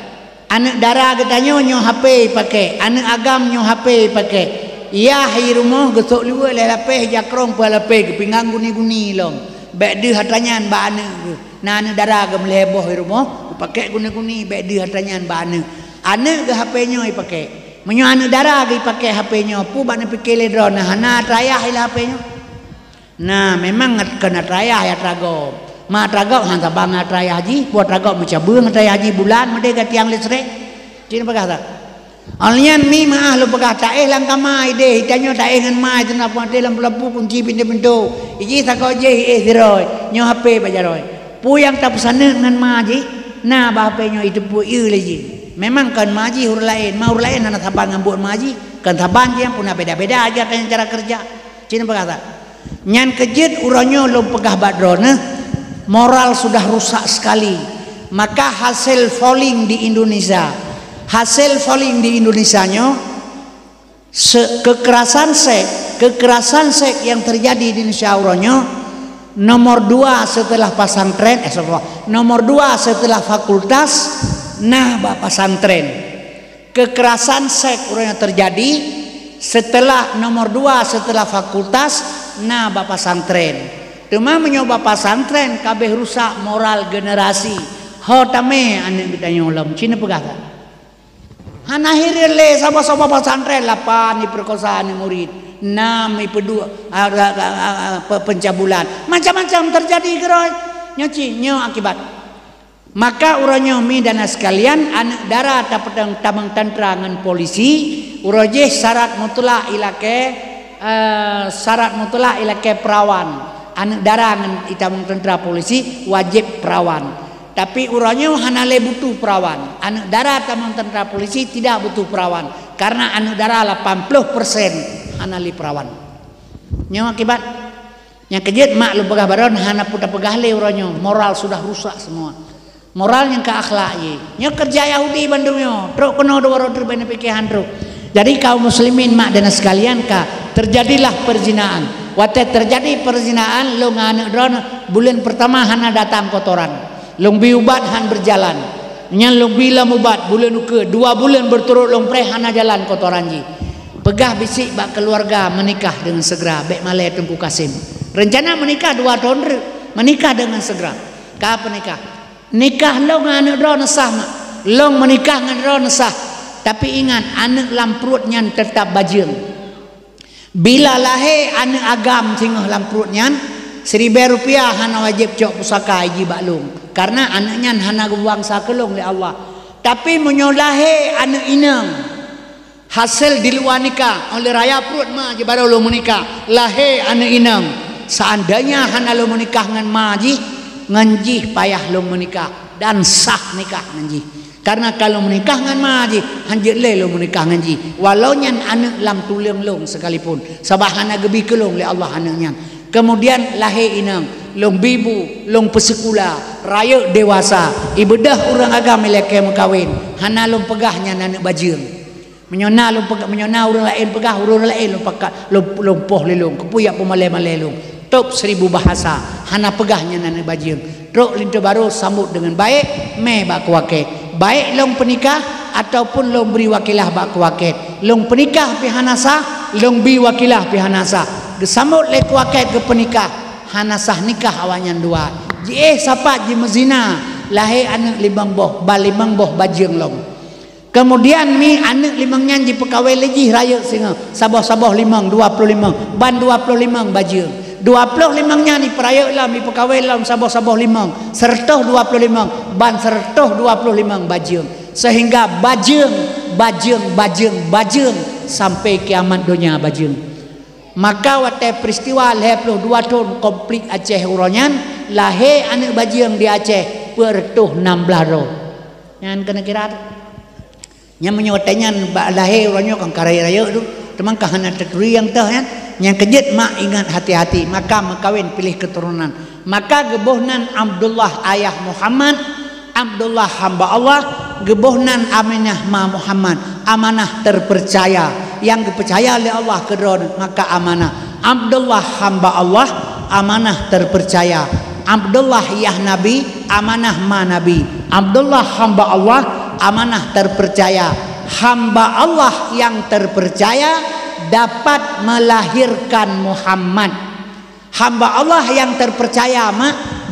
Anak darah katanya nyo HP pakai, anak agam nyo HP pakai. Ya hai rumah gesok luar lepeh jakrong pa lepeh kepingang guni-guni long. Baik dia hatanyan ba anak ke. Nah anak darah ke meleboh hai rumah pakai guni-guni baik dia hatanyan ba anak. Anak ke HP nyo pakai. Menyo anak darah ke pakai HP nyo pu ba ne pikir le drone hana trayah ila HP nyo. Nah memang kena trayah ya tragom. Ma tragok hang tabang trayah haji, buat tragok macam beung trayah haji bulan mede ka tiang listrik. Cina pegah tak? Alnian mi maah lu pegah tak lang kamai deh, hitanyo tak ngan mai tu napa dalam lampu kunci pintu-pintu. Iji tak kau je diroi, nyo HP bajaroi. Pu yang tak pesana ngan maji, nah bah HP nyo itu pu ieu lagi. Memang kan maji hur lain, mau hur lain anak tabang ngambut maji, kan tabang je pun beda-beda aja kan cara kerja. Cina pegah tak? Nyan kejut uronyo lu pegah badrona. Moral sudah rusak sekali. Maka hasil falling di Indonesia, hasil falling di Indonesia nyo kekerasan seks yang terjadi di Indonesia uronyo nomor 2 setelah pesantren, nomor 2 setelah fakultas, nah bapak pesantren. Kekerasan seks uronyo terjadi setelah nomor 2 setelah fakultas, nah bapak pesantren. Cuma menyoba pesantren kabeh rusak moral generasi. Ho tame anak kita nyolom Cina pegah. Hana hirle sama-sama pesantren lapan ni perkosaan murid. 6 pedua pencabulan. Macam-macam terjadi geroy. Nyoci nyo akibat. Maka uranyo mi dan sekalian anak darah tapedang tamang tantrangan polisi uroje syarat mutlak ilake perawan. Anak darangan itamung tentera polisi wajib perawan. Tapi uranyo hanale butuh perawan. Anak darah tamung tentera polisi tidak butuh perawan. Karena anak darah 80% hanali perawan. Nyawa akibat. Yang kejut mak lu pegah baron hana puta pegah le uranyo. Moral sudah rusak semua. Moral yang ke akhlak ye. Nyo kerja Yahudi Bandungnya. Truk kena dua rotor bene pikiran truk. Jadi kaum muslimin mak dan sekalian terjadilah perzinaan. Waktu terjadi perzinaan, long anak drone bulan pertama hana datang kotoran, long biubat han berjalan, nyan long bilam ubat bulan ke 2 bulan berturut long pre hana jalan kotoran ji. Pegah bisik bak keluarga menikah dengan segera, bek malai Tengku Kasim. Rencana menikah 2 tahun, menikah dengan segera. Kapan nikah? Nikah long anak drone sah mak, long menikah dengan drone sah. Tapi ingat anak lam perut nyan tetap bajing. Bila lahir anak agam singoh lam perut nyan Rp1,000 hana wajib cok pusaka iji baklung. Karena anaknya hana bangsa kelung oleh Allah. Tapi menyolahe anak inang hasil di luar nikah oleh raya perut ma je baru lo menikah. Lahir anak inang. Seandainya hana lo menikah dengan maji nganjih payah lo menikah dan sah nikah nganjih. Karena kalau menikah dengan maji hanjit le lo menikah nganji. Walau nyan anak lam tulang long sekalipun. Sabah hana gebi kelong oleh Allah anaknya. Kemudian lahir inang, long bibu, long pesekula, raya dewasa. Ibadah orang agama leke mengkawin. Hana long pegahnya anak bajing. Menyona long pegah, menyona orang lain pegah, orang lain long pakat, long poh lelong, kepuyak pemalai-malai long. Top 1000 bahasa. Hana pegahnya anak bajing. Rok lintu baru sambut dengan baik, me bak wake. Baik long penikah ataupun long beri wakilah bak waket. Long penikah pi hanasa, long bi wakilah pi hanasa. Gesambut le waket ke penikah, hanasah nikah awanyan 2. Ji sapa ji mezina, lahir anak 5 boh, ba 5 boh bajing long. Kemudian mi anak 5 nyan ji pekawai legi raya singa, sabah-sabah 5, 25, ban 25 bajing. 25 nya ni peraya lah mi pekawai lah sabah-sabah 5 sertoh 25 ban sertoh 25 bajing sehingga bajing sampai kiamat dunia bajing. Maka waktu peristiwa 22 tahun komplit Aceh uronyan lahir anak bajing di Aceh pertuh 16 roh yang kena kira yang menyewatanya lahir uronyo kan karaya-raya tu teman kahana tekuri yang tah kan yang kejut mak ingat hati-hati maka makawin pilih keturunan maka gebohnan Abdullah ayah Muhammad Abdullah hamba Allah gebohnan Aminah ma Muhammad amanah terpercaya yang dipercaya oleh Allah kedon maka amanah. Abdullah hamba Allah amanah terpercaya. Abdullah ya Nabi amanah ma Nabi. Abdullah hamba Allah amanah terpercaya. Hamba Allah yang terpercaya dapat melahirkan Muhammad. Hamba Allah yang terpercaya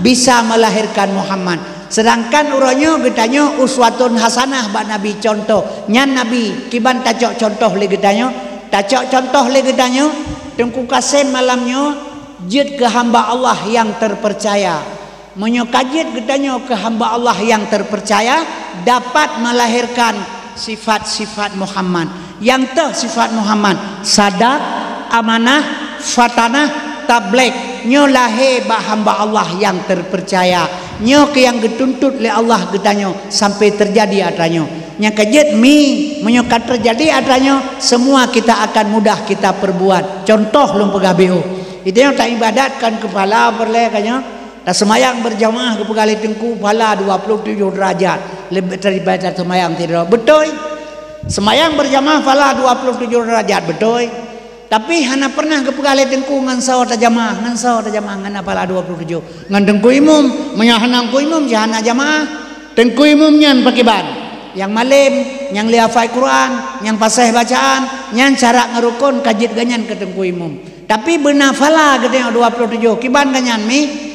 bisa melahirkan Muhammad. Sedangkan uronyo getanyo uswatun hasanah bak Nabi contoh. Nyan Nabi kiban tacok contoh le getanyo. Tacok contoh le getanyo Tengku Kasim malamnyo jid ke hamba Allah yang terpercaya. Menyo kajit getanyo ke hamba Allah yang terpercaya dapat melahirkan sifat-sifat Muhammad. Yang teh sifat Muhammad sadak, amanah, fatanah, tabligh. Nyo lahir ba hamba Allah yang terpercaya. Nyo ke yang dituntut oleh Allah getanyo sampai terjadi atanyo. Nya kajit menyokat terjadi atanyo semua kita akan mudah kita perbuat. Contoh lum pegabiu. Itu yang tak ibadatkan kepala berlekannya. Tak semayang berjamaah ke pegali tengku pahala 27 derajat lebih daripada semayang tidak. Betul. Semayang berjamaah pahala 27 derajat betul. Tapi hana pernah ke pegali tengku ngan saw ta jamaah ngan pahala 27. Ngan tengku imum menyahanang ku imum jahana jamaah. Tengku imum nyan pakai ban. Yang malim, yang lihafai Quran, yang pasah bacaan, yang cara ngerukun kajit ganyan ke tengku imum. Tapi benar fala gede 27 kiban ganyan mi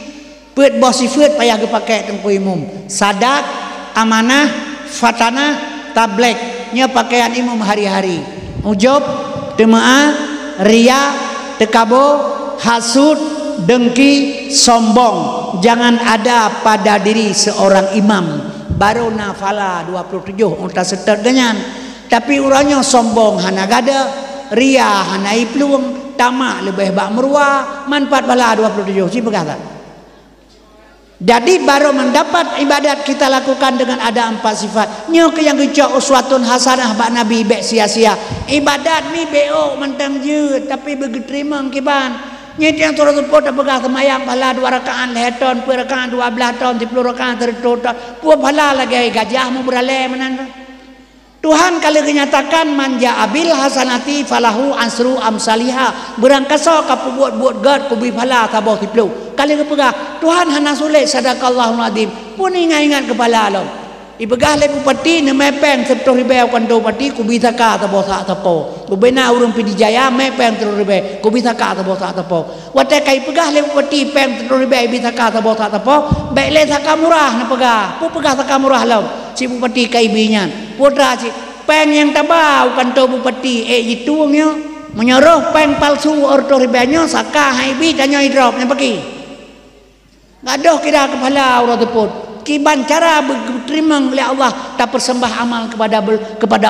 pet bos sifat payah gepakai tengku imum. Sadak, amanah, fatanah, tabligh. Nya pakaian imum hari-hari. Ujub, temaah, ria, tekabo, hasud, dengki, sombong. Jangan ada pada diri seorang imam. Baru nafala 27 unta seter ganyan. Tapi urangnya sombong hana gada, ria hana ipluang, tamak lebih bak meruah, manfaat bala 27 si berkata. Jadi baru mendapat ibadat kita lakukan dengan ada 4 sifat. Nyo ke yang gecok uswatun hasanah bak Nabi bek sia-sia. Ibadat ni beo mentang je tapi begeterima kiban. Nyet yang turut pun tak pegah semayang pala 2 rakaat leheton, 2 rakaat 12 tahun, 10 rakaat tertotal. Puan pala lagi gajah mu berale menanda. Tuhan kalau kenyatakan manja abil hasanati falahu ansru amsaliha. Berangkasa kapu buat gad kubi pala tabah 10. Kalau kepegah Tuhan hana sulit sadaqallahul azim. Pun ingat-ingat kepala lo. Ibegah le bupati ne mepeng 10 ribu kando pati ku bisa ka tabo sa tapo. Bubena urung pidijaya mepeng 10 ribu ku bisa ka tabo sa tapo. Wate kai pegah le bupati peng 10 ribu bisa ka tabo sa tapo. Baik le saka murah na pegah. Pu pegah saka murah lo. Si bupati kai binyan. Putra si peng yang tabau kando bupati jituangnya menyuruh peng palsu orto ribanyo saka haibi danyo idrop nya pergi. Gadoh kira kepala urut put. Kiban cara berterima oleh Allah tak persembah amal kepada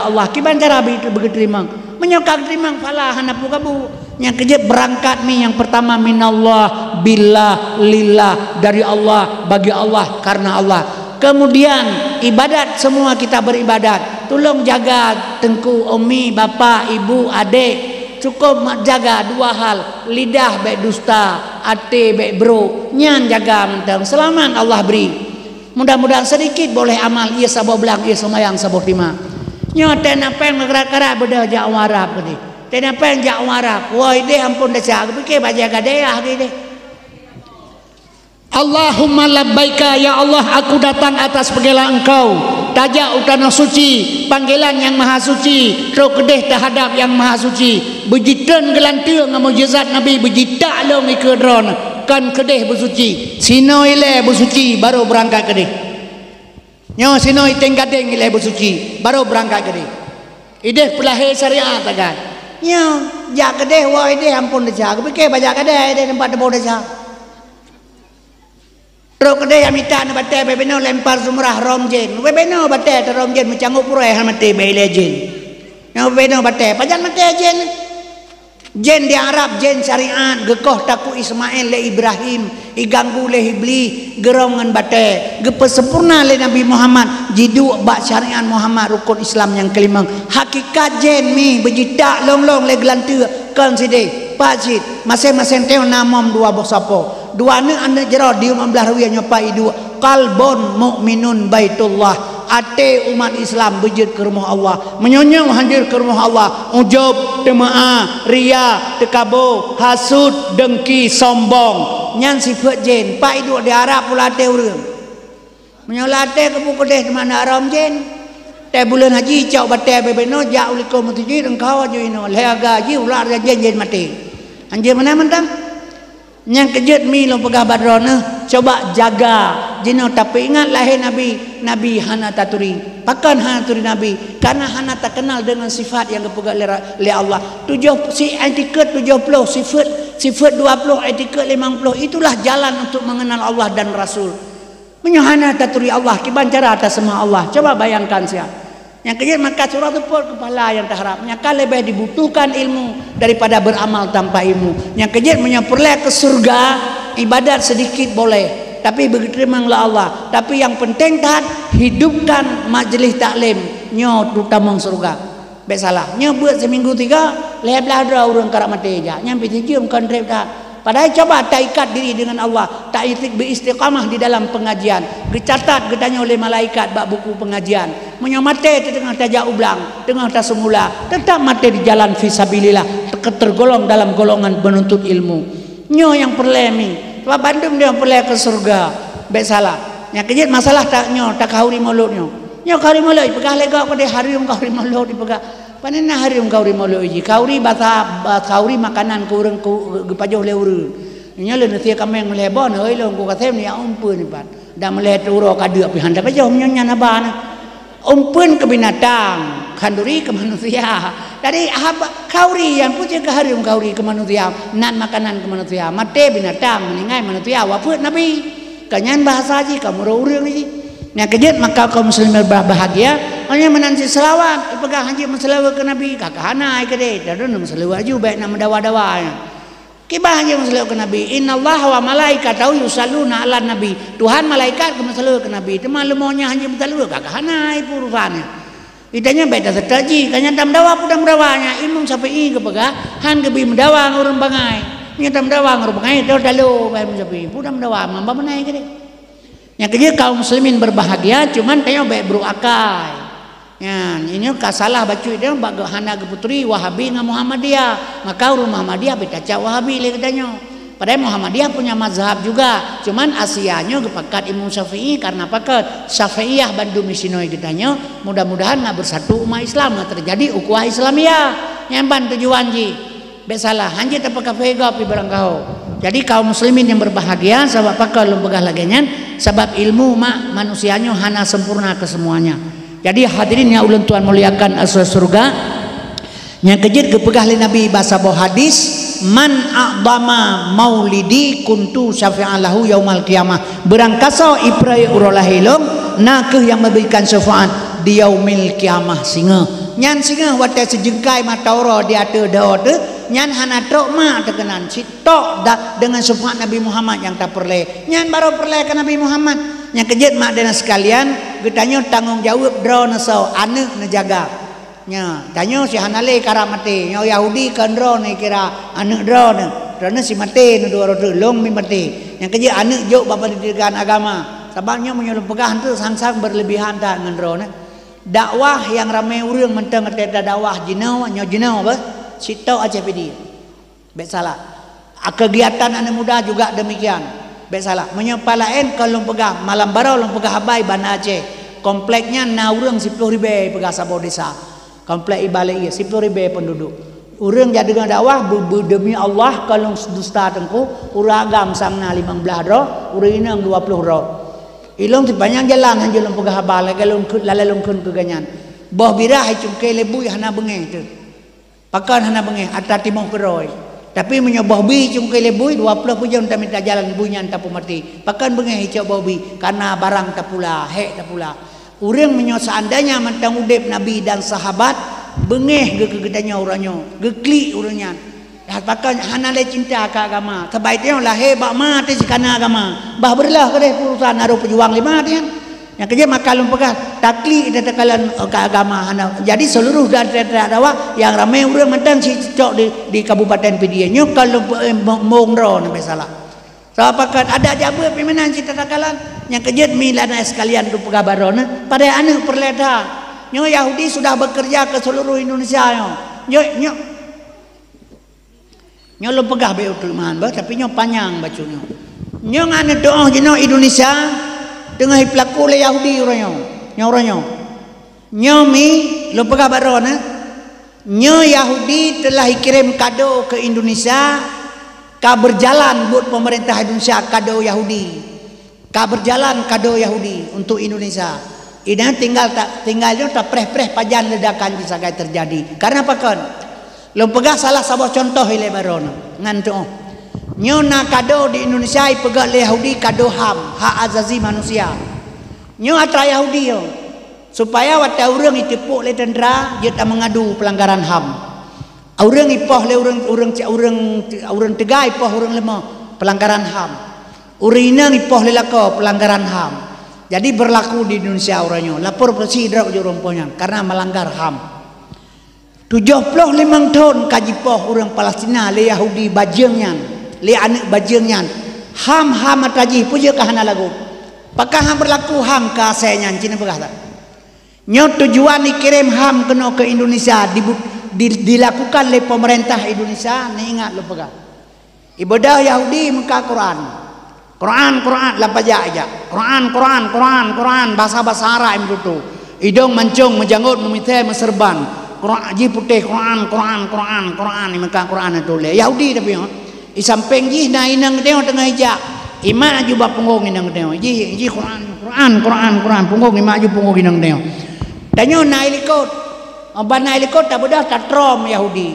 Allah. Kiban cara berterima menyokak terima falah hana pukabu yang kerja berangkat mi yang pertama minallah billah lillah dari Allah bagi Allah karena Allah. Kemudian ibadat semua kita beribadat. Tolong jaga tengku umi bapa ibu adik. Cukup jaga 2 hal, lidah baik dusta, hati baik bro. Nyan jaga mentang selamat Allah beri. Mudah-mudahan sedikit boleh amal ia sabo belang ia semayang sabo lima. Nyo tena peng gerak-gerak beda jak warap ni. Tena peng jak warap. Woi deh ampun dah cak fikir baca gadaya gini. Allahumma labbaika ya Allah aku datang atas panggilan Engkau. Tajak utana suci, panggilan yang maha suci, ro kedeh terhadap yang maha suci. Bejitan gelantir dengan mujizat Nabi bejitak long ikedron. Kan kedeh bersuci sino ile bersuci baru berangkat kedeh nyo sino iteng gadeng ile bersuci baru berangkat kedeh ideh pelahir syariat tagan nyo jak kedeh wa ideh ampun deja pikir baca kedeh ideh tempat debo deja tro kedeh yang minta na bate bebeno lempar sumrah romjen bebeno bate romjen mencangup pure mate be lejen nyo bebeno bate pajan mate jen jen di Arab jen syariat gekoh taku Ismail le Ibrahim iganggu le Hibli gerongan bate gepe sempurna le Nabi Muhammad jidu bak syariat Muhammad rukun Islam yang kelima hakikat jen mi bejidak long-long le gelantir kan side pajit masing-masing teo namom 2 bosapo 2 ne ande jero di 15 rawi nyopa idu qalbun mukminun baitullah ate umat Islam berjid ke rumah Allah, menyonyong hadir ke rumah Allah, ujub, temaah, ria, tekabur, hasud, dengki, sombong, nyan sifat jin. Pak itu di Arab pula ate urang. Menyolate ke buku deh mana aram jen. Teh bulan haji cak batai bebeno jak ulikum tuji engkau aja ino leaga haji ular jen mati. Anjir mana mentang? Yang kejut mi lo pegah badrona coba jaga jino tapi ingat lahir Nabi hana taturi pakan hana turi Nabi karena hana tak kenal dengan sifat yang kepegah oleh Allah 70 si etiket 70 sifat 20 etiket 50 itulah jalan untuk mengenal Allah dan Rasul menyuhana taturi Allah kibancara atas semua Allah. Coba bayangkan siapa yang kejut maka surah itu pun kepala yang terharapnya kan lebih dibutuhkan ilmu daripada beramal tanpa ilmu. Yang kejut menyampurlah ke surga ibadat sedikit boleh tapi begitu memanglah Allah. Tapi yang penting kan hidupkan majlis taklim nyo terutama surga. Baik salah nyo buat seminggu 3 lihat belah orang karak mati aja nyampe tijem kan rep dah. Padahal coba tak ikat diri dengan Allah, tak beristiqamah di dalam pengajian. Dicatat gedanya oleh malaikat bab buku pengajian. Menyamate tengah tajak ublang, tengah tak semula, tetap mati di jalan fisabilillah, tergolong dalam golongan penuntut ilmu. Nyo yang perlemi, sebab Bandung dia perle ke surga. Baik salah. Yang kejut masalah tak nyo, tak kauri mulut nyo. Nyo kauri mulut, pegah lega pada hari yang kauri mulut dipegah. Panena hari kauri molo uji kauri bahasa kauri makanan ku urang ku gepajoh le urang nya le nanti kameng melebon euy lo ku katem ni umpeun pan da melihat uro kadeu pi handa pajoh nya nabana umpeun ke binatang kanduri ke manusia dari kauri yang punya ke hari kauri ke manusia nan makanan ke manusia mate binatang meningai manusia wapeut nabi kanyan bahasa ji kamu urang ji. Yang kejut maka kaum muslimin berbahagia hanya menanti selawat ipegang haji selawat ke Nabi kakak hanai ke deh dan selawat juga baik nama dawa-dawa kibah haji selawat ke Nabi innallaha wa malaikatahu yusalluna ala nabi Tuhan malaikat ke selawat ke Nabi itu malu maunya haji selawat kakak hanai urusannya idanya baik dah setaji kanya tam dawa pudam dawanya imam sampai ke pegah han ke bi mendawa ngurung bangai nya tam dawa ngurung bangai dah dalu baik sampai pudam dawa mamba menai ke deh. Yang kedua kaum muslimin berbahagia cuman tengok baik beruakai. Ya, ini kasalah baca dia bagi hana ke putri Wahabi dengan Muhammadiyah. Maka urang Muhammadiyah beta cak Wahabi le katanya. Padahal Muhammadiyah punya mazhab juga. Cuman asianya kepakat Imam Syafi'i karena pakat Syafi'iyah Bandung Misinoi katanya. Mudah-mudahan nak bersatu umat Islam nak terjadi ukhuwah Islamiyah. Nyamban tujuan ji. Baik salah hanji tak pakai fega pi barang kau. Jadi kaum muslimin yang berbahagia sebab pakal lembagah lagenyan sebab ilmu mak manusianya hana sempurna ke semuanya. Jadi hadirin yang ulun tuan muliakan asal surga yang kejut kepegah oleh Nabi bahasa bawah hadis man a'dama maulidi kuntu syafi'an lahu yaumal qiyamah berangkasa iprai urolahilum nakeh yang memberikan syafaat di yaumil qiyamah singa nyan singa wate sejengkai matauro di ate daote nyan hana tok ma tekenan si tok dengan syafaat Nabi Muhammad yang tak perle nyan baru perle ke Nabi Muhammad yang kejut mak dan sekalian getanya tanggung jawab dro nasau anak nejaga nya tanya si hanale karamate nyo Yahudi kan dro ne kira anak dro ne drone si mate ne dua rotu long mi mate yang kejut anak jok bapa didikan agama sebabnya menyuruh pegahan tu sang-sang berlebihan tak dengan dro ne dakwah yang ramai urang mentang kata dakwah jinau nyo jinau apa sitau aja pedi baik salah kegiatan anak muda juga demikian baik salah menyepalain kalau pegang malam barau long pegah habai Banda Aceh kompleknya na urang 10.000 pegah sabau desa komplek ibalai 10.000 penduduk urang jadi dengan dakwah demi Allah kalau dusta tengku urang agam sangna 15 ro urang inang 20 ro ilong ti panjang jalan hanjul long pegah habai kalau lalalong kun keganyan boh birah cungke lebu hana bengeh tu pakan hana bengeh atas timur keroi tapi menyobah bi cungke lebui 20 pujang tak minta jalan bunyan tak mati pakan bengeh hijau bobi karena barang tak pula hek tak pula urang menyo seandainya mentang udip Nabi dan sahabat bengeh gegedanya orangnya geklik urangnya dah pakan hana le cinta ke agama sebaiknya lah hebak mati sikana agama bah berlah ke urusan naruh pejuang lima dia yang kerja makalum pegah takli dan takalan ke agama hana. Jadi seluruh daerah dakwah yang ramai urang mantan si cok di Kabupaten Pedianyo kalau mongro sampai salah. Sebab pakat ada jabe pemenan si takalan yang kejut milana sekalian tu pegabarona pada anu perleda nyo Yahudi sudah bekerja ke seluruh Indonesia nyo lo pegah be utulman ba tapi nyo panjang bacunyo nyo ngane doa jino Indonesia tengah pelaku le Yahudi oranyo nyo mi lo pegah barona nyo Yahudi telah kirim kado ke Indonesia ka berjalan buat pemerintah Indonesia kado Yahudi berjalan kado Yahudi untuk Indonesia. Ini tinggalnya tak preh pajan ledakan bisa kayak terjadi. Karena apa kan? Lo pegah salah sebuah contoh ile baron nganto. Nyona kado di Indonesia pegah le Yahudi kado HAM, hak azazi manusia. Nyo atra Yahudi yo. Supaya wata urang itepuk le tentara dia tak mengadu pelanggaran HAM. Urang ipoh le urang tegai ipoh urang lemah pelanggaran HAM. Urina ipoh lelako pelanggaran HAM. Jadi berlaku di Indonesia orangnya. Lapor polisi drak jurumponya karena melanggar HAM. 75 tahun kaji poh orang Palestina le Yahudi bajengnya, le anak bajengnya. HAM ataji puja kahana lagu. Pakah HAM berlaku HAM ka asenya cina begah tak. Nyo tujuan dikirim HAM kena ke Indonesia dilakukan oleh pemerintah Indonesia ni ingat lo pegah. Ibadah Yahudi muka Quran lapaja aja. Quran bahasa Arab itu. Hidung mancung menjanggut memite meserban. Quran ji putih Quran ni maka Quran itu le. Yahudi tapi i samping ji na inang tengok tengah ija. Ima juga punggung inang tengok. Ji Quran punggung ima juga punggung inang tengok. Danyo na ilikot. Oban na ilikot tak bedah tak trom Yahudi.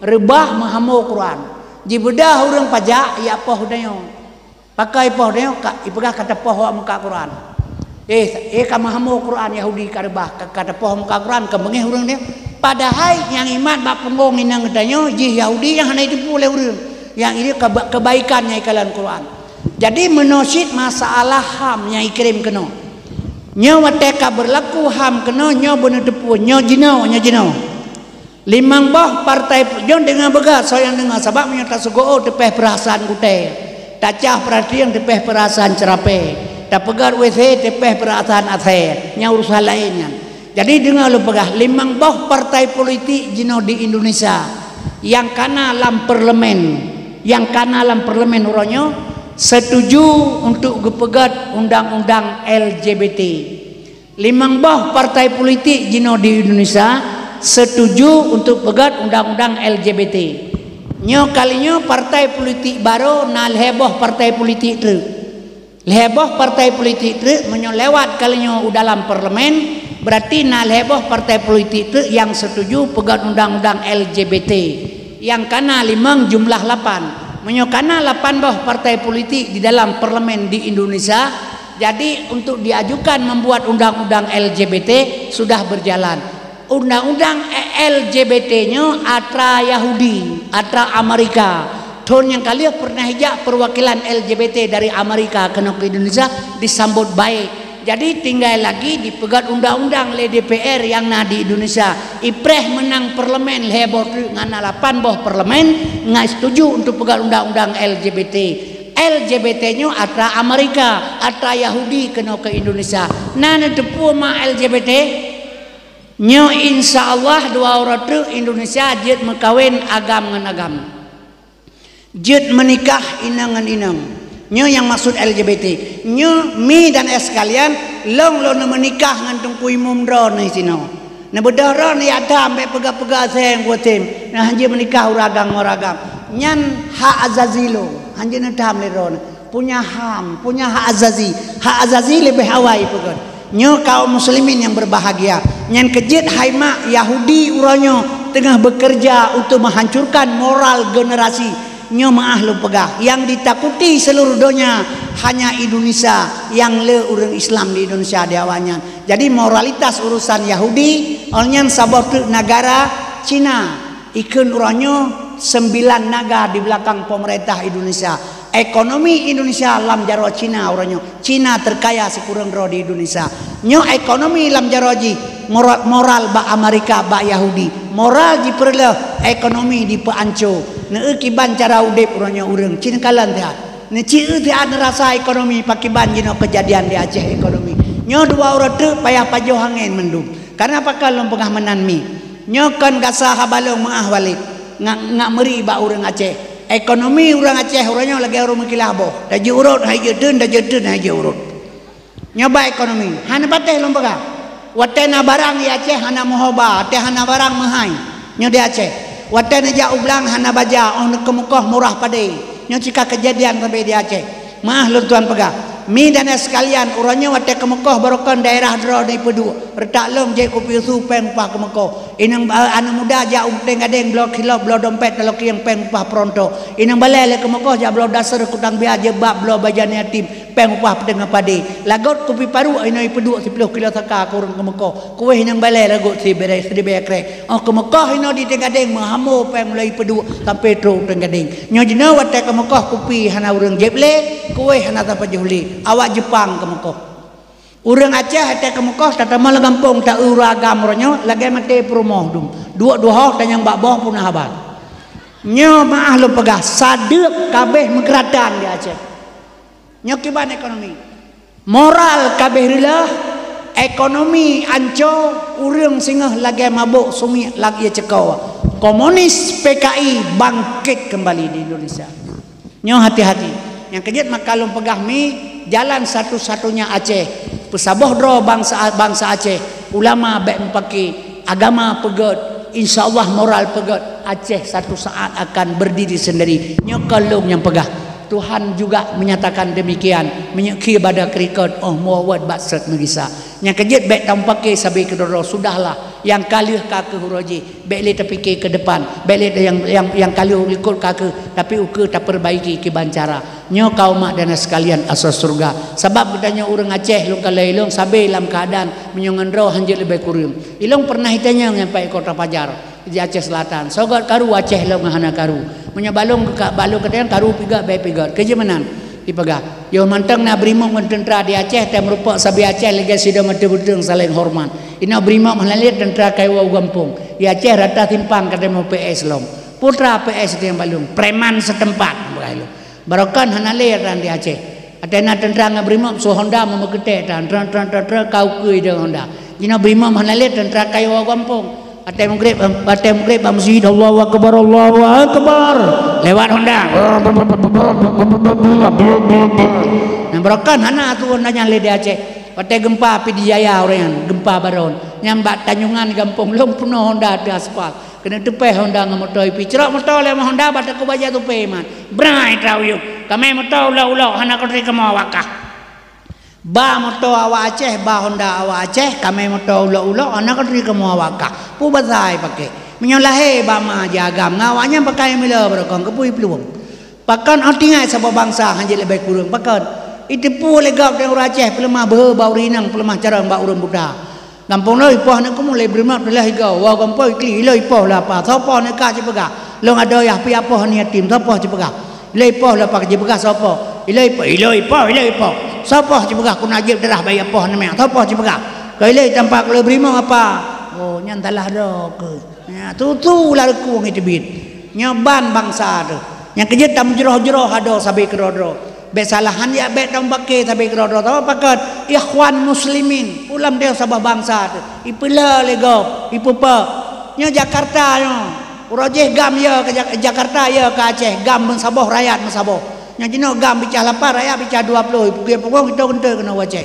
Rebah mahamu Quran. Ji bedah urang pajak ya apa danyo. Pakai poh dia ipegah kata poh muka Quran. Kamahamu Quran Yahudi karbah kata poh muka Quran kemengeh urang dia. Padahal yang iman bak punggung inang katanya ji Yahudi yang hana itu pula urang. Yang ini kebaikannya ikalan Quran. Jadi menosit masalah HAM yang ikirim kena. Nyo wateka berlaku HAM kena nyo bener tepu nyo jinau. Limang bah partai jon dengan begas soyang dengar sebab nyo tak sugo tepeh perasaan kute. Tacah perhatian tepeh perasaan cerape. Tak pegar WC tepeh perasaan ather. Nya urusan lainnya. Jadi dengar lu pegah limang boh partai politik jino di Indonesia yang kana dalam parlemen uronyo setuju untuk gepegat undang-undang LGBT. Limang boh partai politik jino di Indonesia setuju untuk pegat undang-undang LGBT. Nyo kalinya partai politik baru na heboh partai politik tu. Heboh partai politik tu menyo lewat kalinya dalam parlemen berarti na heboh partai politik tu yang setuju pegat undang-undang LGBT. Yang kana limang jumlah 8. Menyo kana 8 boh partai politik di dalam parlemen di Indonesia. Jadi untuk diajukan membuat undang-undang LGBT sudah berjalan. Undang-undang LGBT-nya atra Yahudi, atra Amerika. Tahun yang kali pernah hijak perwakilan LGBT dari Amerika kena ke Indonesia disambut baik. Jadi tinggal lagi dipegat undang-undang le DPR yang na di Indonesia. Ipreh menang parlemen heboh ngana 8 boh parlemen ngai setuju untuk pegat undang-undang LGBT. LGBT-nya atra Amerika, atra Yahudi kena ke Indonesia. Nana tepu ma LGBT nyo insyaallah dua orang tu Indonesia jet mekawin agam ngan agam. Jet menikah inang ngan inang. Nyo yang maksud LGBT. Nyo mi dan es kalian long menikah ngan tungkui mumdro ni sino. Na bedara ni ada ambe pega-pega seng gotem. Nah hanje menikah uragam. Nyan hak azazilo. Hanje na dam le ron. Punya HAM, punya hak azazi. Hak azazi lebih awai pegat. Nyo kaum muslimin yang berbahagia. Nyan kejit haima Yahudi uronyo tengah bekerja untuk menghancurkan moral generasi. Nyo maah lu pegah. Yang ditakuti seluruh dunia hanya Indonesia yang le orang Islam di Indonesia diawanya. Jadi moralitas urusan Yahudi olnyan sabot negara Cina. Ikun uronyo 9 naga di belakang pemerintah Indonesia. Ekonomi Indonesia lam jaro Cina orangnya. Cina terkaya sekurang ro di Indonesia. Nyo ekonomi lam jaro ji moral ba Amerika ba Yahudi. Moral ji perle ekonomi di peanco. Neu kiban cara udip orangnya urang Cina kalan teh. Ni ciu ti ada rasa ekonomi pakiban jino kejadian di Aceh ekonomi. Nyo dua orang tu payah pajuh angin mendung. Karena apa kalau pengah menanmi? Nyo kan gasa habalong maah walid. Ngak meri ba orang Aceh. Ekonomi orang Aceh orangnya lagi orang mengkilabo. Dah urut hai jedun hai urut. Nyoba ekonomi. Hana pateh lompaga. Watena barang di Aceh hana mohoba, teh hana barang mahai. Nyo di Aceh. Watena ja ublang hana baja, oh kemukoh murah padai. Nyo cika kejadian sampai di Aceh. Maah lu tuan pegah. Mi dan sekalian urangnya wate kemukoh barokan daerah dro di pedu. Retak lom je kopi su peng pah kemukoh. Inang anak muda ja teng gadeng blok kilo blok dompet kalau yang peng pah pronto. Inang balai le kemukoh ja blok dasar kutang biar je bab blok bajan yatim peng pah pedeng padi. Lagot kopi paru inang pedu 10 kilo saka kurang kemukoh. Kuwe inang balai lagot si berai sedih bekre. Oh kemukoh inang di teng gadeng mahamu peng mulai pedu sampai tro teng gadeng. Nyo jena wate kemukoh kopi hana urang jeble, kuwe hana tapa juli. Awak Jepang kemukoh. Urang Aceh hati kemukoh tata malah gampung tak uragam orangnya lagi mati perumoh dum. Dua hok dan yang bak boh pun habat. Nyo maah lu pegah sadek kabeh megeratan di Aceh. Nyo kiban ekonomi. Moral kabeh rilah, ekonomi anco urang singah lagi mabuk sumi lagi cekau. Komunis PKI bangkit kembali di Indonesia. Nyo hati-hati. Yang kejut maka lu pegah mi jalan satu-satunya Aceh. Pesaboh dro bangsa Aceh. Ulama baik mempaki agama pegat. InsyaAllah moral pegat. Aceh satu saat akan berdiri sendiri. Nyokalung yang pegah. Tuhan juga menyatakan demikian. Menyeki pada krikot. Oh muawad baksat megisa. Yang kejut baik tampaki sabi kedoro. Sudahlah. Yang kalih kake huroji. Baik le terfikir ke depan. Baik le yang kalih likut kake. Tapi uke tak perbaiki kibancara. Nyo kau mak dan sekalian asas surga. Sebab bedanya orang Aceh long kalau ilong sabi dalam keadaan menyongendro hanjil lebih kurang. Ilong pernah hitanya sampai kota Pajar di Aceh Selatan. Sogat karu Aceh long hana karu. Menyebalong ke balong kedayan karu piga baik piga. Kejemanan dipegah. Yo mantang na brimob tentera di Aceh tem rupa sabi Aceh lega sida mate beteng saling hormat. Ina brimob halalit tentera kaiwa gampung. Di Aceh rata timpang kademo PS long. Putra PS yang balung preman setempat begitu. Barokan hanale ran di Aceh. Atena tentera ngabrimob so Honda memegete dan tran kau kui dengan Honda. Jina brimob hanale tentera kaiwa gampung. Ate maghrib masjid Allahu akbar lewat Honda. Nah barokan hana tu nanya le di Aceh. Ate gempa pidijaya orang gempa baron. Nyambat Tanjungan gampung long penuh Honda di aspal. Kena tupai Honda ngamotoi pi cerok motor le Honda batak ko baja tupai man brai trau yuk kami motor ulau hana ko tri kemo wakah ba motor awak Aceh ba Honda awak Aceh kami motor ulau hana ko tri kemo wakah pu bazai pakai menyolahe ba ma jagam ngawanya pakai mila berokong kepui peluang pakan artinya sebab bangsa hanjil lebih kurang pakan itu pu legap dengan orang Aceh pelemah bau rinang pelemah cara mbak urun budak gampang lah ipoh nak kamu le bermak belah higa wah gampang ikli lo ipoh lah apa siapa nak ka cepega lo ada ya pi apa ni yatim siapa cepega le ipoh lah pak cepega siapa ilo ipoh siapa cepega ku najib darah bayi apa nama siapa cepega kau le tampak le bermak apa oh nyantalah dah ke ya tu lah ku ngit bit nyaban bangsa tu yang kejut tam jeroh ada sabi kerodro besalahan ya bet dong pakai tapi kerodro tahu pakat ikhwan muslimin ulam dia sabah bangsa ipela lego ipupa nya Jakarta nya urojeh gam ya ke Jakarta ya ke Aceh gam mensabah rakyat mensabah nya jino gam bicah lapar rakyat bicah 20 ipu pokok kita kena kena Aceh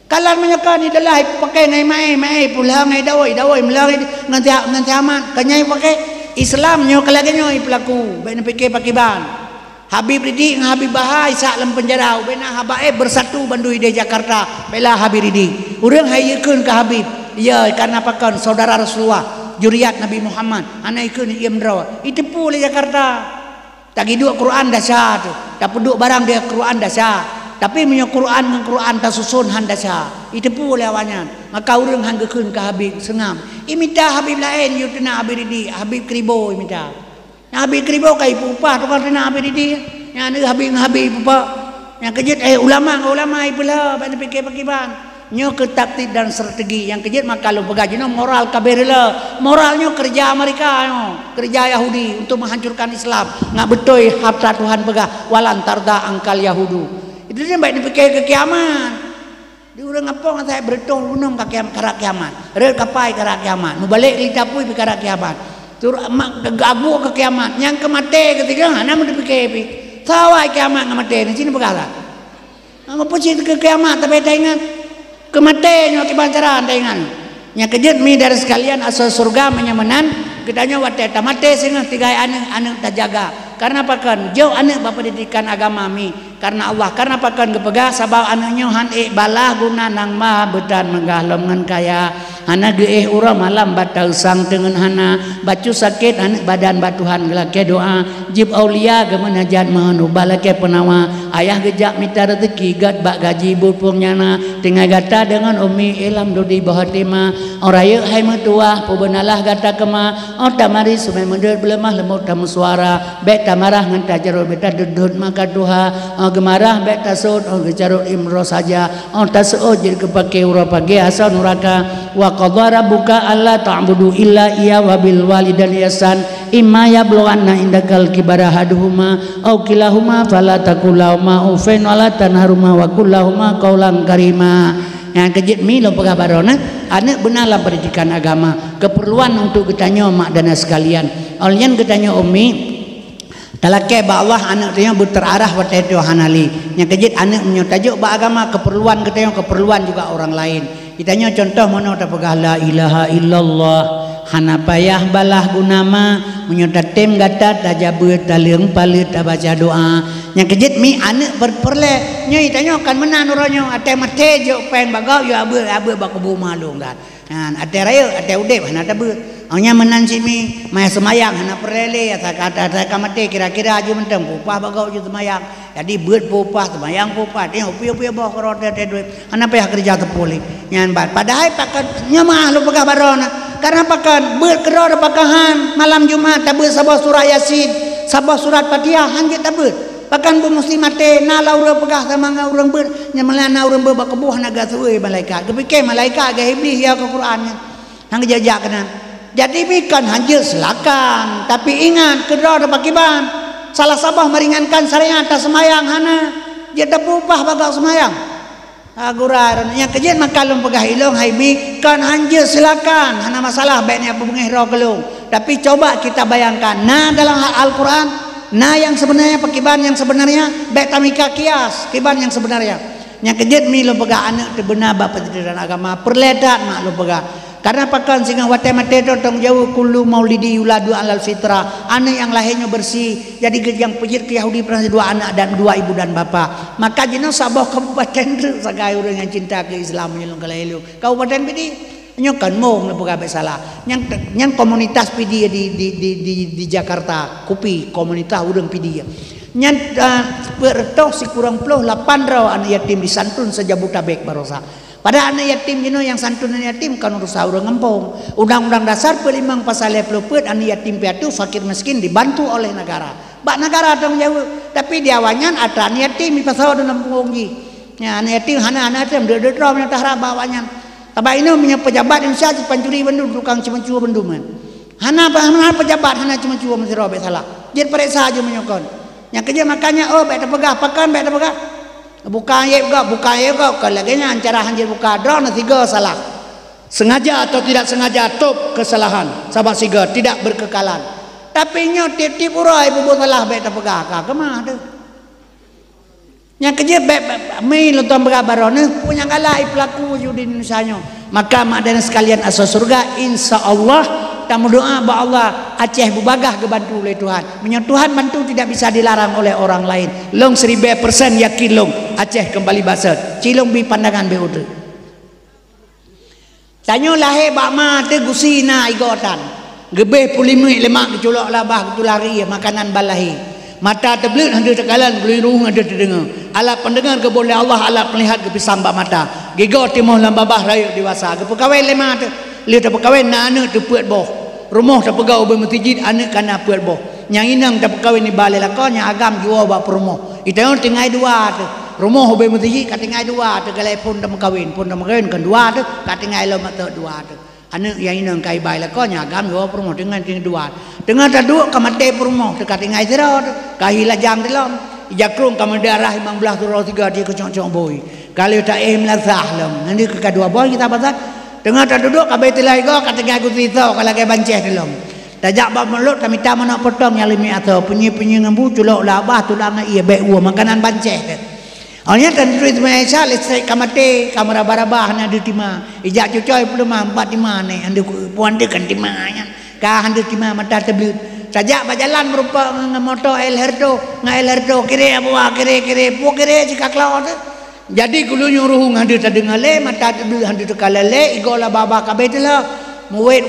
kalan menyekan ni dalah pakai nai mai pulang ngai dawai melang nanti aman kanyai pakai Islam nya kalagnya pelaku ben fikir pakiban Habib Ridi dengan Habib Bahai saat dalam penjara bena habaib bersatu bandui di Jakarta bela Habib Ridi urang hayekeun ke Habib ya karena pakan saudara Rasulullah juriat Nabi Muhammad anak ikeun iemdro itu pula Jakarta tak hidup Quran dasar tu tak peduk barang dia Quran dasar tapi punya Quran dengan Quran tak susun han dasar itu pula awalnya maka urang hanggekeun ke Habib sengam imita Habib lain yu tena Habib Ridi Habib Kribo imita Habib kribo kai pupah tu kan kena habib di yang ni habib pupa yang kejut ulama ipula ban fikir pakiban nyo ke taktik dan strategi yang kejut maka lu pegajino moral kabirila moralnya kerja mereka kerja Yahudi untuk menghancurkan Islam ngak betul harta Tuhan pegah walan tarda angkal Yahudu itu dia baik dipikir ke kiamat dia udah ngapong saya bertong unum ke kiamat rel kapai ke kiamat nu balik litapui ke kiamat tur gagu ke kiamat yang kemate ketika hana mau dipikir sawai kiamat ngamate di sini pegala ngapa sih ke kiamat tapi ingat kematian kebancaran dengan nya kejut mi dari sekalian asal surga menyamanan kitanya wate tamate sehingga tiga anak terjaga karena pakan jauh anak bapa didikan agama mi karena Allah karena pakan kepegah sabab anaknya han balah guna nang ma bedan menggah lengan kaya anak geeh urang malam batal sang dengan hana bacu sakit anak badan batuhan gelake doa jib aulia gemenajat mahanu balake penawa ayah gejak mita rezeki gat bak gaji bupung nyana tinggal gata dengan umi ilam dodi bahatima oraya hai metuah pubenalah gata kema tamari sumai mendur belemah lemut tamu suara bek tamarah ngan tajarul beta dudut maka duha gemarah bek tasud gejarul imro saja tasud jadi kepake ura pagi asal nuraka wa qadara rabbuka alla ta'budu illa iya wa bil walidayni ihsan imma yablughanna indakal kibara haduhuma aw kilahuma fala taqulahuma ufain wala tanharuma wa kullahuma qaulan karima. Yang kejit mi lo pagabarona anak benarlah pendidikan agama keperluan untuk ketanya mak dan sekalian olehnya ketanya umi talake ba Allah anak tanya berterarah wate tu hanali yang kejit anak menyotajuk ba agama keperluan ketanya keperluan juga orang lain ditanya contoh mana ta pegah la ilaha illallah hana payah balah gunama menyotatem gata tajabut taleung palit baca doa yang kejit mi anak berperle nya itanya kan menan uranyo ate mate jo pen bagau yo abe bakubu malung kan ate raya ate udep hana tabe nya menan simi mai semayang hana perele kata kamate kira-kira aja menteng pupah bagau jo semayang jadi beut pupah semayang pupah dia upi-upi bah korode duit hana payah kerja tepuli nyan padahal pakan nya mah lu pegah barona karena pakan beut keror pakahan malam Jumat tabe sabah surah Yasin sabah surat Fatihah hanjit tabe pakan bu muslimate na laura pegah sama urang ber nyamelana urang ber bakebuh naga suwe malaikat kepike malaikat ga iblis ya ke Quran hang jajak kana jadi bikan hanjir silakan tapi ingat kedua ada pakiban salah sabah meringankan syariat atas semayang hana dia upah bagal semayang aguran yang kejadian makalum pegah ilong haimi kan hanjir silakan hana masalah baiknya pengeh ro kelung tapi coba kita bayangkan nah dalam Al-Quran nah yang sebenarnya pakiban yang sebenarnya baik tamika kias kiban yang sebenarnya yang kejadian mi lo pegah anak tebenar bapak pendidikan agama perledat mak lo pegah karena pakan sehingga wate mate tong jauh kullu maulidi yuladu alal fitrah anak yang lahirnya bersih jadi yang pejit ke Yahudi pernah dua anak dan dua ibu dan bapa maka jino sabah kabupaten sagai orang yang cinta ke Islam nyelong kalailu kabupaten pidi nyokan mong lebuka salah yang komunitas pidi di Jakarta kupi komunitas urang pidi yang bertoh si kurang puluh 800 anak yatim disantun sejabutabek barosa pada anak yatim jino yang santun anak yatim kan urusan orang ngempong undang-undang dasar pelimang pasal 24 anak yatim piatu fakir miskin dibantu oleh negara bak negara dong jauh tapi di awalnya ada anak yatim di pasal dalam punggi ya anak yatim anak yatim dia drom yang tahra bawanya tapi ini punya pejabat Indonesia pencuri bendu tukang cimencuo bendu man hana pejabat hana cimencuo mesti robek salah dia periksa aja menyokon yang kerja makanya oh baik terpegah pakan baik terpegah bukan ye juga kalau lagi ancara hanjir buka drone tiga salah sengaja atau tidak sengaja top kesalahan sahabat siga tidak berkekalan tapi nyo tip urai bubu salah baik terpegah ka kemah tu yang kerja baik mai lonton berbarone punya galai pelaku judi Indonesia nyo maka mak dan sekalian asal surga insyaallah tamu doa ba Allah Aceh bubagah kebantu oleh Tuhan menyang Tuhan bantu tidak bisa dilarang oleh orang lain long 1000% yakin long Aceh kembali basat cilong bi pandangan be ude tanyo lahe bak ma te gusina igotan gebeh pulimui lemak dicolok labah tu lari makanan balahi mata terbelut hendak tekalan belirung ada terdengar alat pendengar ke boleh Allah alat melihat ke pisang bak mata gigo timoh lambabah rayu dewasa ke pegawai lemah tu lihat tu pegawai nana tu puat boh rumah tak pegawai bermasjid anak kana puat boh yang inang tak pegawai ni balai lakon yang agam jual bak perumah itu yang tinggal dua tu rumah be mesti katingai dua tu galai pun dah kawin kan dua tu katingai lo mak dua tu anu yang ini kai bai la ko nyagam yo rumah dengan dua dua kamate rumah tu katingai zero tu kahila jam dilom jakrung kamandarah 15 tu 3 dia kecong-cong boy kalau tak melazah lom nanti ke kedua boy kita pasal tengah tak duduk kabai tilai go katingai ku tito kalau kai banceh dilom tajak ba melut kami tak mana potong yang limi atau penyi-penyi ngambu culok labah tulang ia baik makanan banceh tu. Hanya dan tulis Malaysia listrik kamate kamera barabah na di tima. Ijak cucoy belum 45 ni anda puan dia kan timanya. Ka anda tima mata teblut. Tajak berjalan berupa motor El Herdo kiri apa kiri jika kelawat. Jadi gulu nyuruh anda tak dengar le mata teblut anda tekalale igola baba kabetlah. Wait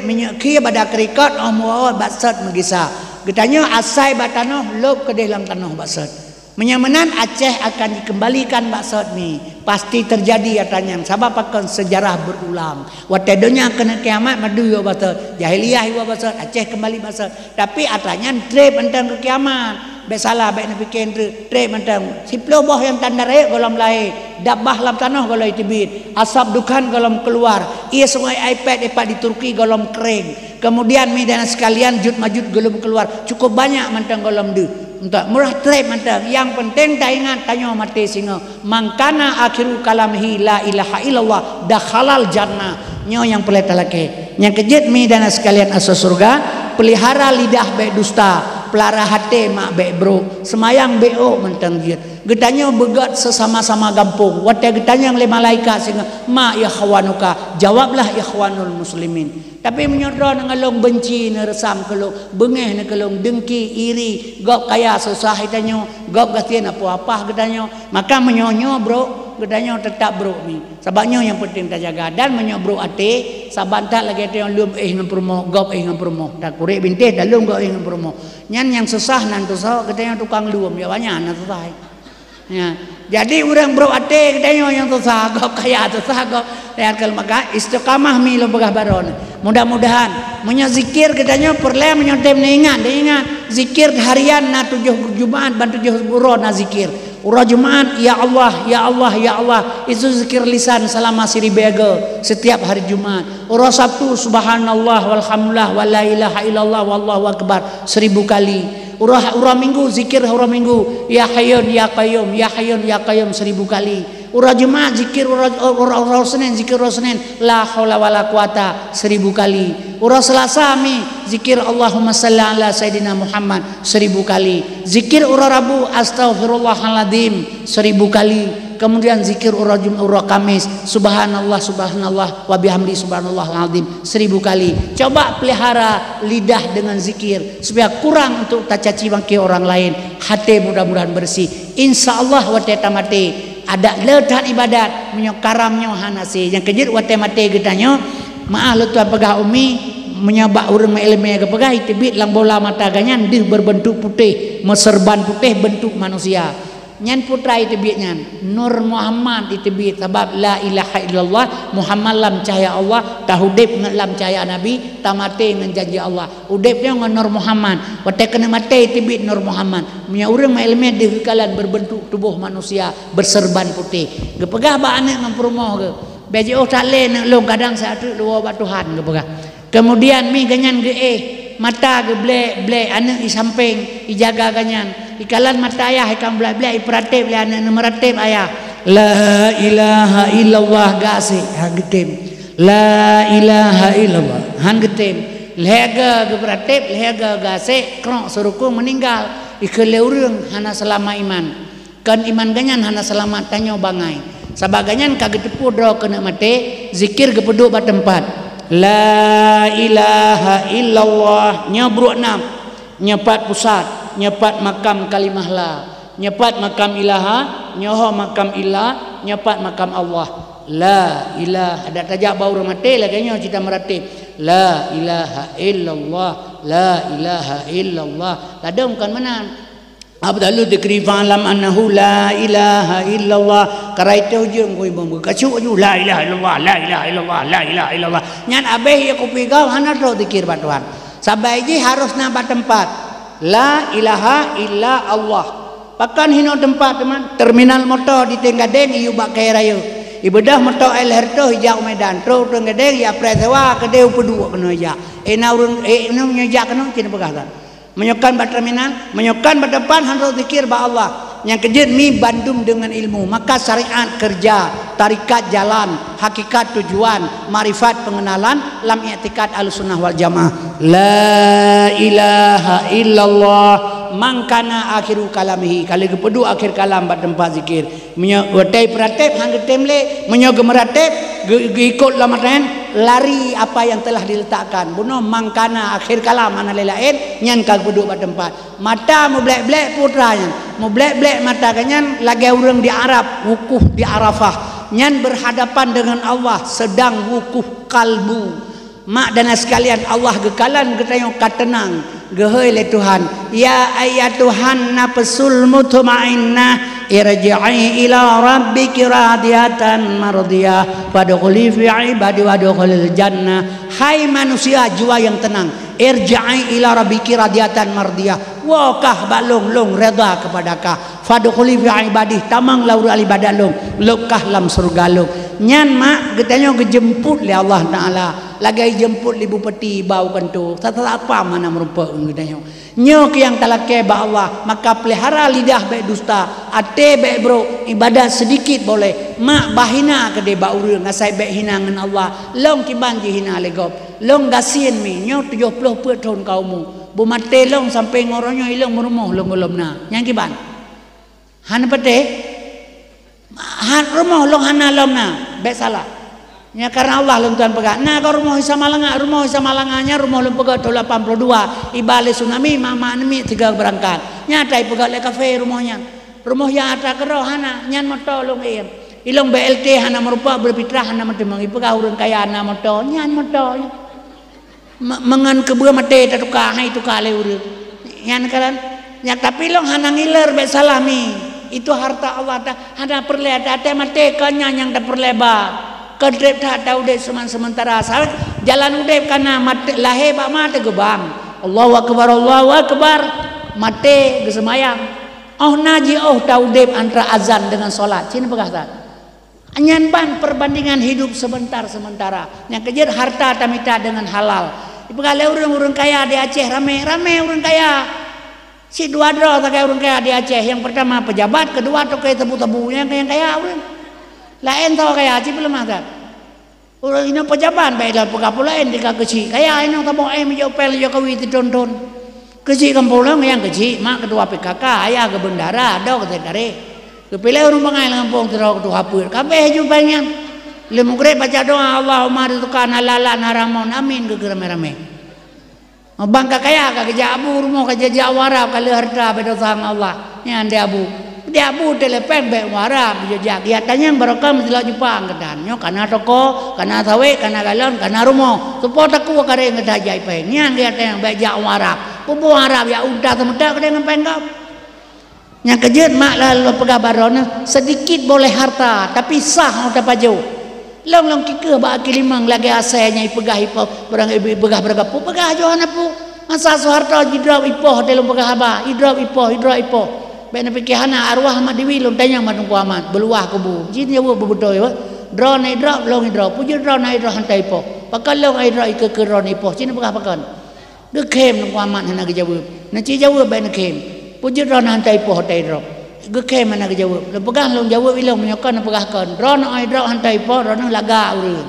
minyak kia pada kerikot mau baksat mengisah getanya asai batanoh lob ke dalam tanah baksat menyamanan Aceh akan dikembalikan baksat ni pasti terjadi katanya sebab akan sejarah berulang watadonya kena kiamat madu yo baksat jahiliyah yo baksat Aceh kembali baksat tapi atanya trip tentang ke kiamat baik salah baik nak fikir trip tentang siplo boh yang tanda raya golom lahir dabah lam tanah golom itibit asap dukan golom keluar ia semua iPad di Turki golom kering kemudian medan sekalian jut majud golom keluar cukup banyak mentang golom du untuk murah trip mentang yang penting tak ingat tanya mati singa mangkana akhiru kalamihi la ilaha illallah dakhalal jannah nyo yang pelet laki yang kejut medan sekalian asal surga pelihara lidah baik dusta pelara hati mak baik bro semayang BO mentang dia getanya begat sesama-sama gampung wate getanya oleh malaikat sehingga ma ya khawanuka jawablah ikhwanul muslimin tapi menyodor ngalong benci neresam kelong bengeh ne kelong dengki iri gop kaya susah itanyo gop gatian apa-apa getanya maka menyonyo bro gedanya tetap bro ni sebabnya yang penting tak jaga dan menyobro ate sabantak lagi ada yang lum dengan promo gop dengan promo tak kurek bintih dalum gop dengan promo nyan yang susah nan tu so gedanya tukang lum ya banyak nan susah ya jadi orang bro ate gedanya yang susah gop kaya susah gop lihat kalau maka istiqamah mi lo begah baron mudah-mudahan menyazikir gedanya perle menyotem ingat zikir harian na 7 Jumaat ban 7 buron na zikir Urah Jumaat, ya Allah, ya Allah, ya Allah. Itu zikir lisan selama 1000 bega setiap hari Jumaat. Urah Sabtu, subhanallah, walhamdulillah, wa la ilaha illallah, wallahu akbar 1000 kali. Urah Minggu, zikir urah Minggu, ya Hayyun, ya Qayyum, ya Hayyun, ya Qayyum 1000 kali. Urah Jumaat, zikir urah Senin, zikir urah Senin, la haula wala quwata 1000 kali. Urah Selasa mi zikir Allahumma salli ala Sayyidina Muhammad 1000 kali. Zikir urah Rabu astaghfirullahaladzim 1000 kali. Kemudian zikir urah Kamis subhanallah subhanallah wa bihamdi subhanallahal-azim 1000 kali. Coba pelihara lidah dengan zikir supaya kurang untuk tak caci maki orang lain. Hati mudah-mudahan bersih. Insyaallah wa tatamati ada letak ibadat menyokaramnya hanasi yang kejut wa tamati getanya maah lu tuan pegah umi menyabak urang ilmu ke pegah itibit lang bola mata ganyan dih berbentuk putih meserban putih bentuk manusia nyan putra itibit nyan Nur Muhammad itibit sebab la ilaha illallah Muhammad lam cahaya Allah tahudip lam cahaya Nabi tamate dengan janji Allah udipnya dengan Nur Muhammad wate kena mate itibit Nur Muhammad punya urang ilmu dih kalan berbentuk tubuh manusia berserban putih ke pegah ba anak mempromoh ke beji oh tak le nak long kadang satu dua bat Tuhan ke pegah kemudian mi ganyan ge mata ge blek anak di samping dijaga ganyan ikalan mata ayah ikam blek iperatip le anak meratip ayah la ilaha illallah gasi han getem la ilaha illallah han getem lega ge peratip lega gasi krok suruku meninggal ikele urang hana selama iman kan iman ganyan hana selamat tanyo bangai sabaganyan kaget tepu draw kena mate zikir ke peduk ba tempat la ilaha illallah nyabruk nam nyepat pusat nyepat makam kalimah la nyepat makam ilaha nyoho makam ilah nyepat makam Allah la ilaha ada tajak bau mate lagi nyo cita meratib la ilaha illallah la ilaha illallah ladang kan menan abdalu dikri fa'lam annahu la ilaha illallah karaita ujung koi bom kacuk aju la ilaha illallah la ilaha illallah la ilaha illallah nyan abeh ya kopi gau hana ro dikir ba Tuhan sabai ji harus na ba tempat la ilaha illa Allah Pakan hino tempat teman. Terminal motor di Tenggadeng iu bak kaya raya. Ibadah motor el herto hijau Medan. Terus Tenggadeng ya presewa kedeu pedua kena hijau. Na urang nyejak kena kena pegatan. Menyokan bat terminal, menyokan bat depan harus zikir ba Allah. Yang kedua mi bandum dengan ilmu. Maka syariat kerja, tarikat jalan, hakikat tujuan, marifat pengenalan, lam i'tikad Ahlussunnah wal Jamaah. La ilaha illallah man kana akhiru kalamihi. Kali kepedu akhir kalam bat tempat zikir. Menyo wetai peratip hang temle, menyo gemeratip ikut lamaran lari apa yang telah diletakkan. Buno mangkana akhir kalam mana lain nyan kag duduk pada tempat. Mata mu blek-blek putranya. Mu blek-blek mata kanyan lagi urang di Arab, wukuf di Arafah. Nyan berhadapan dengan Allah sedang wukuf kalbu. Mak dan sekalian Allah gekalan getayong katenang. Gehoi le Tuhan. Ya ayat Tuhan nafsul mutmainnah irji'i ila rabbiki radiyatan mardiyah fadkhuli fi ibadi wadkhulil jannah. Hai manusia jiwa yang tenang, irji'i ila rabbiki radiyatan mardiyah. Wakah balong long reda kepadakah. Fadkhuli fi ibadi tamang laur ibadah long lokah lam surga long. Nyan mak getanya gejemput le Allah Taala. Lagai jemput li bupati bau kantu. Tak apa mana merupa getanya. Nyok yang talake ba Allah, maka pelihara lidah baik dusta, ate baik bro, ibadah sedikit boleh. Mak bahina ke de ba urang ngasai baik hina ngan Allah. Long kiban ji hina legop. Long gasien mi nyok 70 pet tahun kaumu. Bu mate long sampai ngoronyo ilong merumoh long golomna. Yang kiban. Han pete. Han rumoh long hana lomna. Baik salah. Ya karena Allah lem tuan pegat. Nah kau rumah sama langanya rumah lem pegat 82. Ibale tsunami mama nemi 3 berangkat. Nyatai pegat le kafe rumahnya. Rumah yang ada kerohana nyan moto long ilong BLT hana merupa berfitrah hana mentemang ipegat urang kaya hana moto nyan moto. Mengan kebua mate tatukah itu kale urang. Nyan kalan. Ya tapi long hana ngiler be salami. Itu harta Allah hana perleda ate mate kanya yang da perlebar. Kedrep tak tahu deh sementara jalan udep karena mate lahir bak mate gebang. Allahu akbar mate gesemayang. Oh naji tahu dep antara azan dengan solat. Cina pegatan. Anyan ban perbandingan hidup sementara. Yang kejar harta tamita dengan halal. Ipegale urang kaya di Aceh rame urang kaya. Si dua dro tak kaya urang kaya di Aceh. Yang pertama pejabat, kedua tokai tebu-tebu yang kaya urang. Lain tahu kaya Aceh belum ada. Orang ini pejabat baik dalam pegapul lain di kecil. Kaya ini tamu meja pel Jokowi ditonton. Kecil kampung yang kecil. Mak ketua PKK, ayah ke bendara, ada ke tekare. Kepilih orang bangai kampung terus ketua hapur. Kabeh jupanya. Lemugre baca doa Allahumma rizqana lala naramon amin ke rame-rame. Bangka kaya ke jabu rumah ke jawara kali harta beda sama Allah. Nya ande abu. Dia abu telepon baik warap jejak dia tanya yang barokah mesti Jepang kedannya karena toko karena sawe karena galon karena rumah support aku kare ngedajai pe nya dia tanya baik jak warap pupu warap ya udah temedak dengan penggap yang kejut mak lalu pegabaron sedikit boleh harta tapi sah udah paju long kike ba kilimang lagi asanya ipegah ipo barang ibegah bergapu pegah johana pu masa harta jidraw ipo dalam pegah ba idraw ipo bena pikihana arwah mak dewi lom tanyang matung kuamat beluah kubu jin ya wo bebedoy wa drone drop long drop puji drone hidro hantai po pakal long hidro ke drone po cina pegah pakan de kem nang kuamat hana ke jawab na ci jawab bena kem puji drone hantai po hantai drop ge kem hana ke jawab le pegah long jawab ilong menyokan pegah kan drone hidro hantai po drone laga urang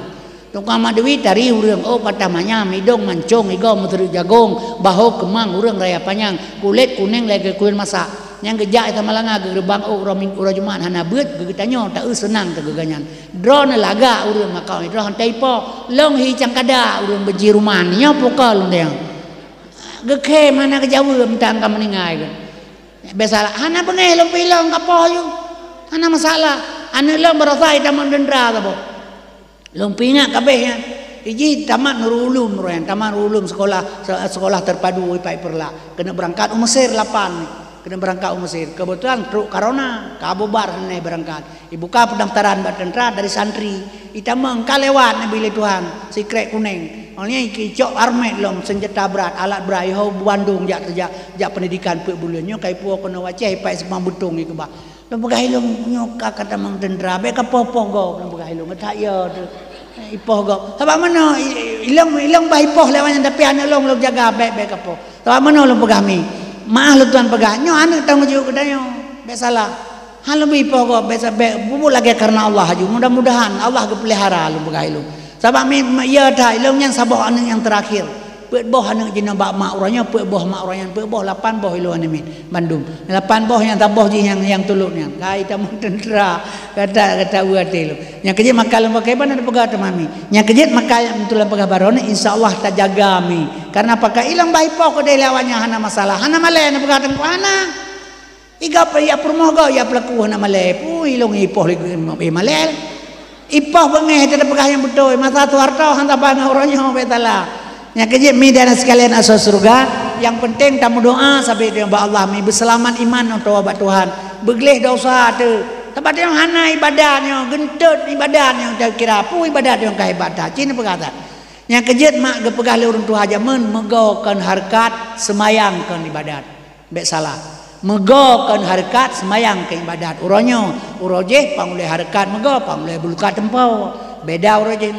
tong kuamat dewi tari urang oh patamanya midong mancong igo muteri jagong baho kemang urang raya panjang kulit kuning lagi kuil masak yang gejak itu malanga gerbang roming urajuman hana beut gegetanyo tak senang tegeganyan drone laga urang makau drone hantai po long hi cangkada urang beji ruman nya pokal ndeng geke mana ke jawu mentang ka meningai ke biasa hana bengeh long pilong kapoh yu hana masalah anu long berasai taman dendra ta bo long pinga kabeh nya iji tamat Nurul Ulum sekolah terpadu Ipai Perla kena berangkat Mesir 8 kena berangkat ke Mesir. Kebetulan truk corona ke Abu Bar nih berangkat. Dibuka pendaftaran buat tentara dari santri. Ita mengka lewat Nabi Tuhan si krek kuning. Olehnya kicok armet lom senjata berat, alat berat. Iho Bandung jak pendidikan pe bulannya kai puo kena wacai pai semang butung iku ba. Lom pegahilung nyoka kata mang tentara be ka popo go lom pegahilung tak ya tu. Ipoh go. Sebab mana ilong bah ipoh lewatnya tapi anak long jaga baik apa. Sebab mana long pegami. Maah lu tuan pegah. Nyo anak tanggung jawab kedanyo. Be salah. Hal lebih ipoh go be bubu lagi karena Allah haju. Mudah-mudahan Allah pelihara lu pegah ilung. Sebab ya dah ilung yang sabah anak yang terakhir. Pek boh anak jina bak mak urangnya pek boh mak urangnya pek boh 8 boh ilung anak Bandung. 8 boh yang tak boh yang tuluknya. Kai tamu tentera kata uat lu. Yang kejit makal pakai mana pegah mami. Yang kejit makal betul pegah barone insyaallah tak jaga mi. Karena pakai ilang bayi poh ko dai lawannya hana masalah. Hana male na pegah tengku hana. Iga pa ya permoga ya pelaku hana male. Pu ilung ipoh malel. Ipoh bengeh tidak pegah yang betul. Masa tu harta hanta bang orangnya betala. Yang kejit mi dan sekalian asal surga. Yang penting tamu doa sampai dia Allah mi berselamat iman untuk obat Tuhan. Begleh dosa tu. Sebab dia hana ibadahnya, gentut ibadahnya tak kira pu ibadat yang kehebatan. Cina berkata. Yang kejit mak gepegah le urang tua aja megokan harkat semayangkan ibadat. Bek salah. Megokan harkat semayangkan ibadat. Urojeh pangulih harkat mego pangulih buluka tempau. Beda urojeh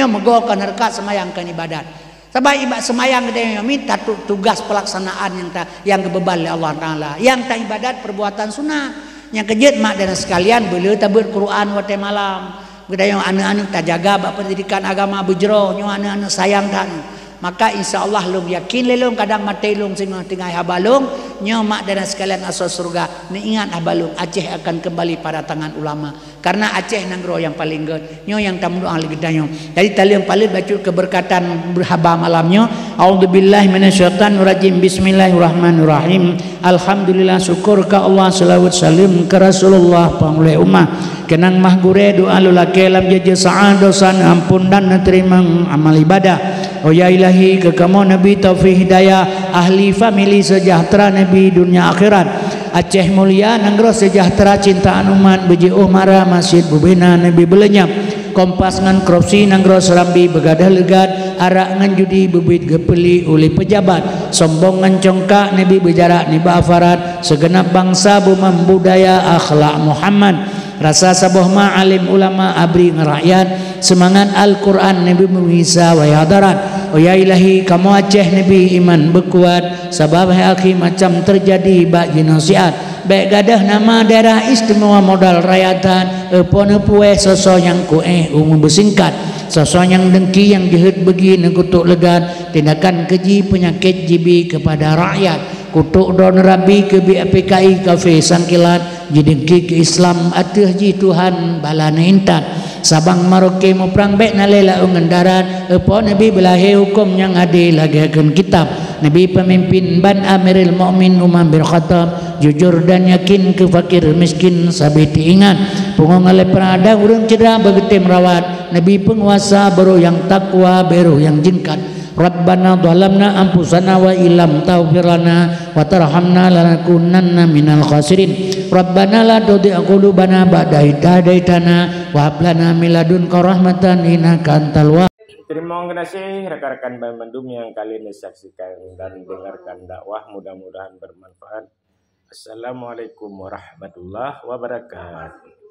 megokan harkat semayangkan ibadat. Sebab ibadat semayang dia minta tugas pelaksanaan yang kebebal oleh Allah Taala. Yang tak ibadat perbuatan sunat. Yang kejut mak dan sekalian beliau tabur Quran waktu malam. Gedayong anak-anak tak jaga bab pendidikan agama bujro, nyo anak-anak sayang tak. Maka insyaallah lung yakin lelung kadang mati lung sing tengah habalung nyo mak dan sekalian asal surga. Ni ingat habalung Aceh akan kembali pada tangan ulama. Karena Aceh nanggro yang paling good. Nyo yang tamu ahli gedanyo. Jadi tali yang paling baca keberkatan berhaba malamnya. A'udzubillahi minasyaitonir rajim. Bismillahirrahmanirrahim. Alhamdulillah syukur ka Allah salawat salim ke Rasulullah pangulih ummah. Kenang mah gure doa lulake lam jaja sa'ad dosan ampun dan terima amal ibadah. Oh ya ilahi ke kamu Nabi taufik hidayah ahli family sejahtera Nabi dunia akhirat. Aceh mulia nanggro sejahtera cintaan umat beji umara masjid bubena Nabi belenyap kompas ngan korupsi nanggro serambi begadah legat arak ngan judi bebit gepeli oleh pejabat sombong ngan congkak Nabi berjarak ni ba'afarat segenap bangsa bumam budaya akhlak Muhammad rasa saboh ma'alim ulama abri ngerakyat semangat Al-Quran Nabi mengisa wa yadarat. Oh ya ilahi kamu Aceh Nabi iman berkuat sebab akhi macam terjadi bagi nasihat baik gadah nama daerah istimewa modal rakyatan pon pueh sosok yang kueh umum bersingkat sosok yang dengki yang jahat begi nekutuk legat tindakan keji penyakit jibi kepada rakyat kutuk don rabi ke BPKI kafe sangkilat jidengki ke Islam atuh ji Tuhan balana intat sabang maroke mo perang bek nalela ungendarat epo Nabi belahi hukum yang adil lagi akan kitab Nabi pemimpin ban Amirul Mukmin Umar bin Khattab jujur dan yakin ke fakir miskin sabiti ingat pungong ale perada urang cedera begetem rawat Nabi penguasa baru yang takwa baru yang jingkat Rabbana dhalamna anfusana wa illam taghfir lana wa tarhamna lanakunanna minal khasirin Rabbana la tudzi' qulubana ba'da idh hadaitana wa hab lana min ladunka rahmatan innaka antal wahhab. Terima kasih rekan-rekan Bandung yang kali ini saksikan dan dengarkan dakwah, mudah-mudahan bermanfaat. Assalamualaikum warahmatullahi wabarakatuh.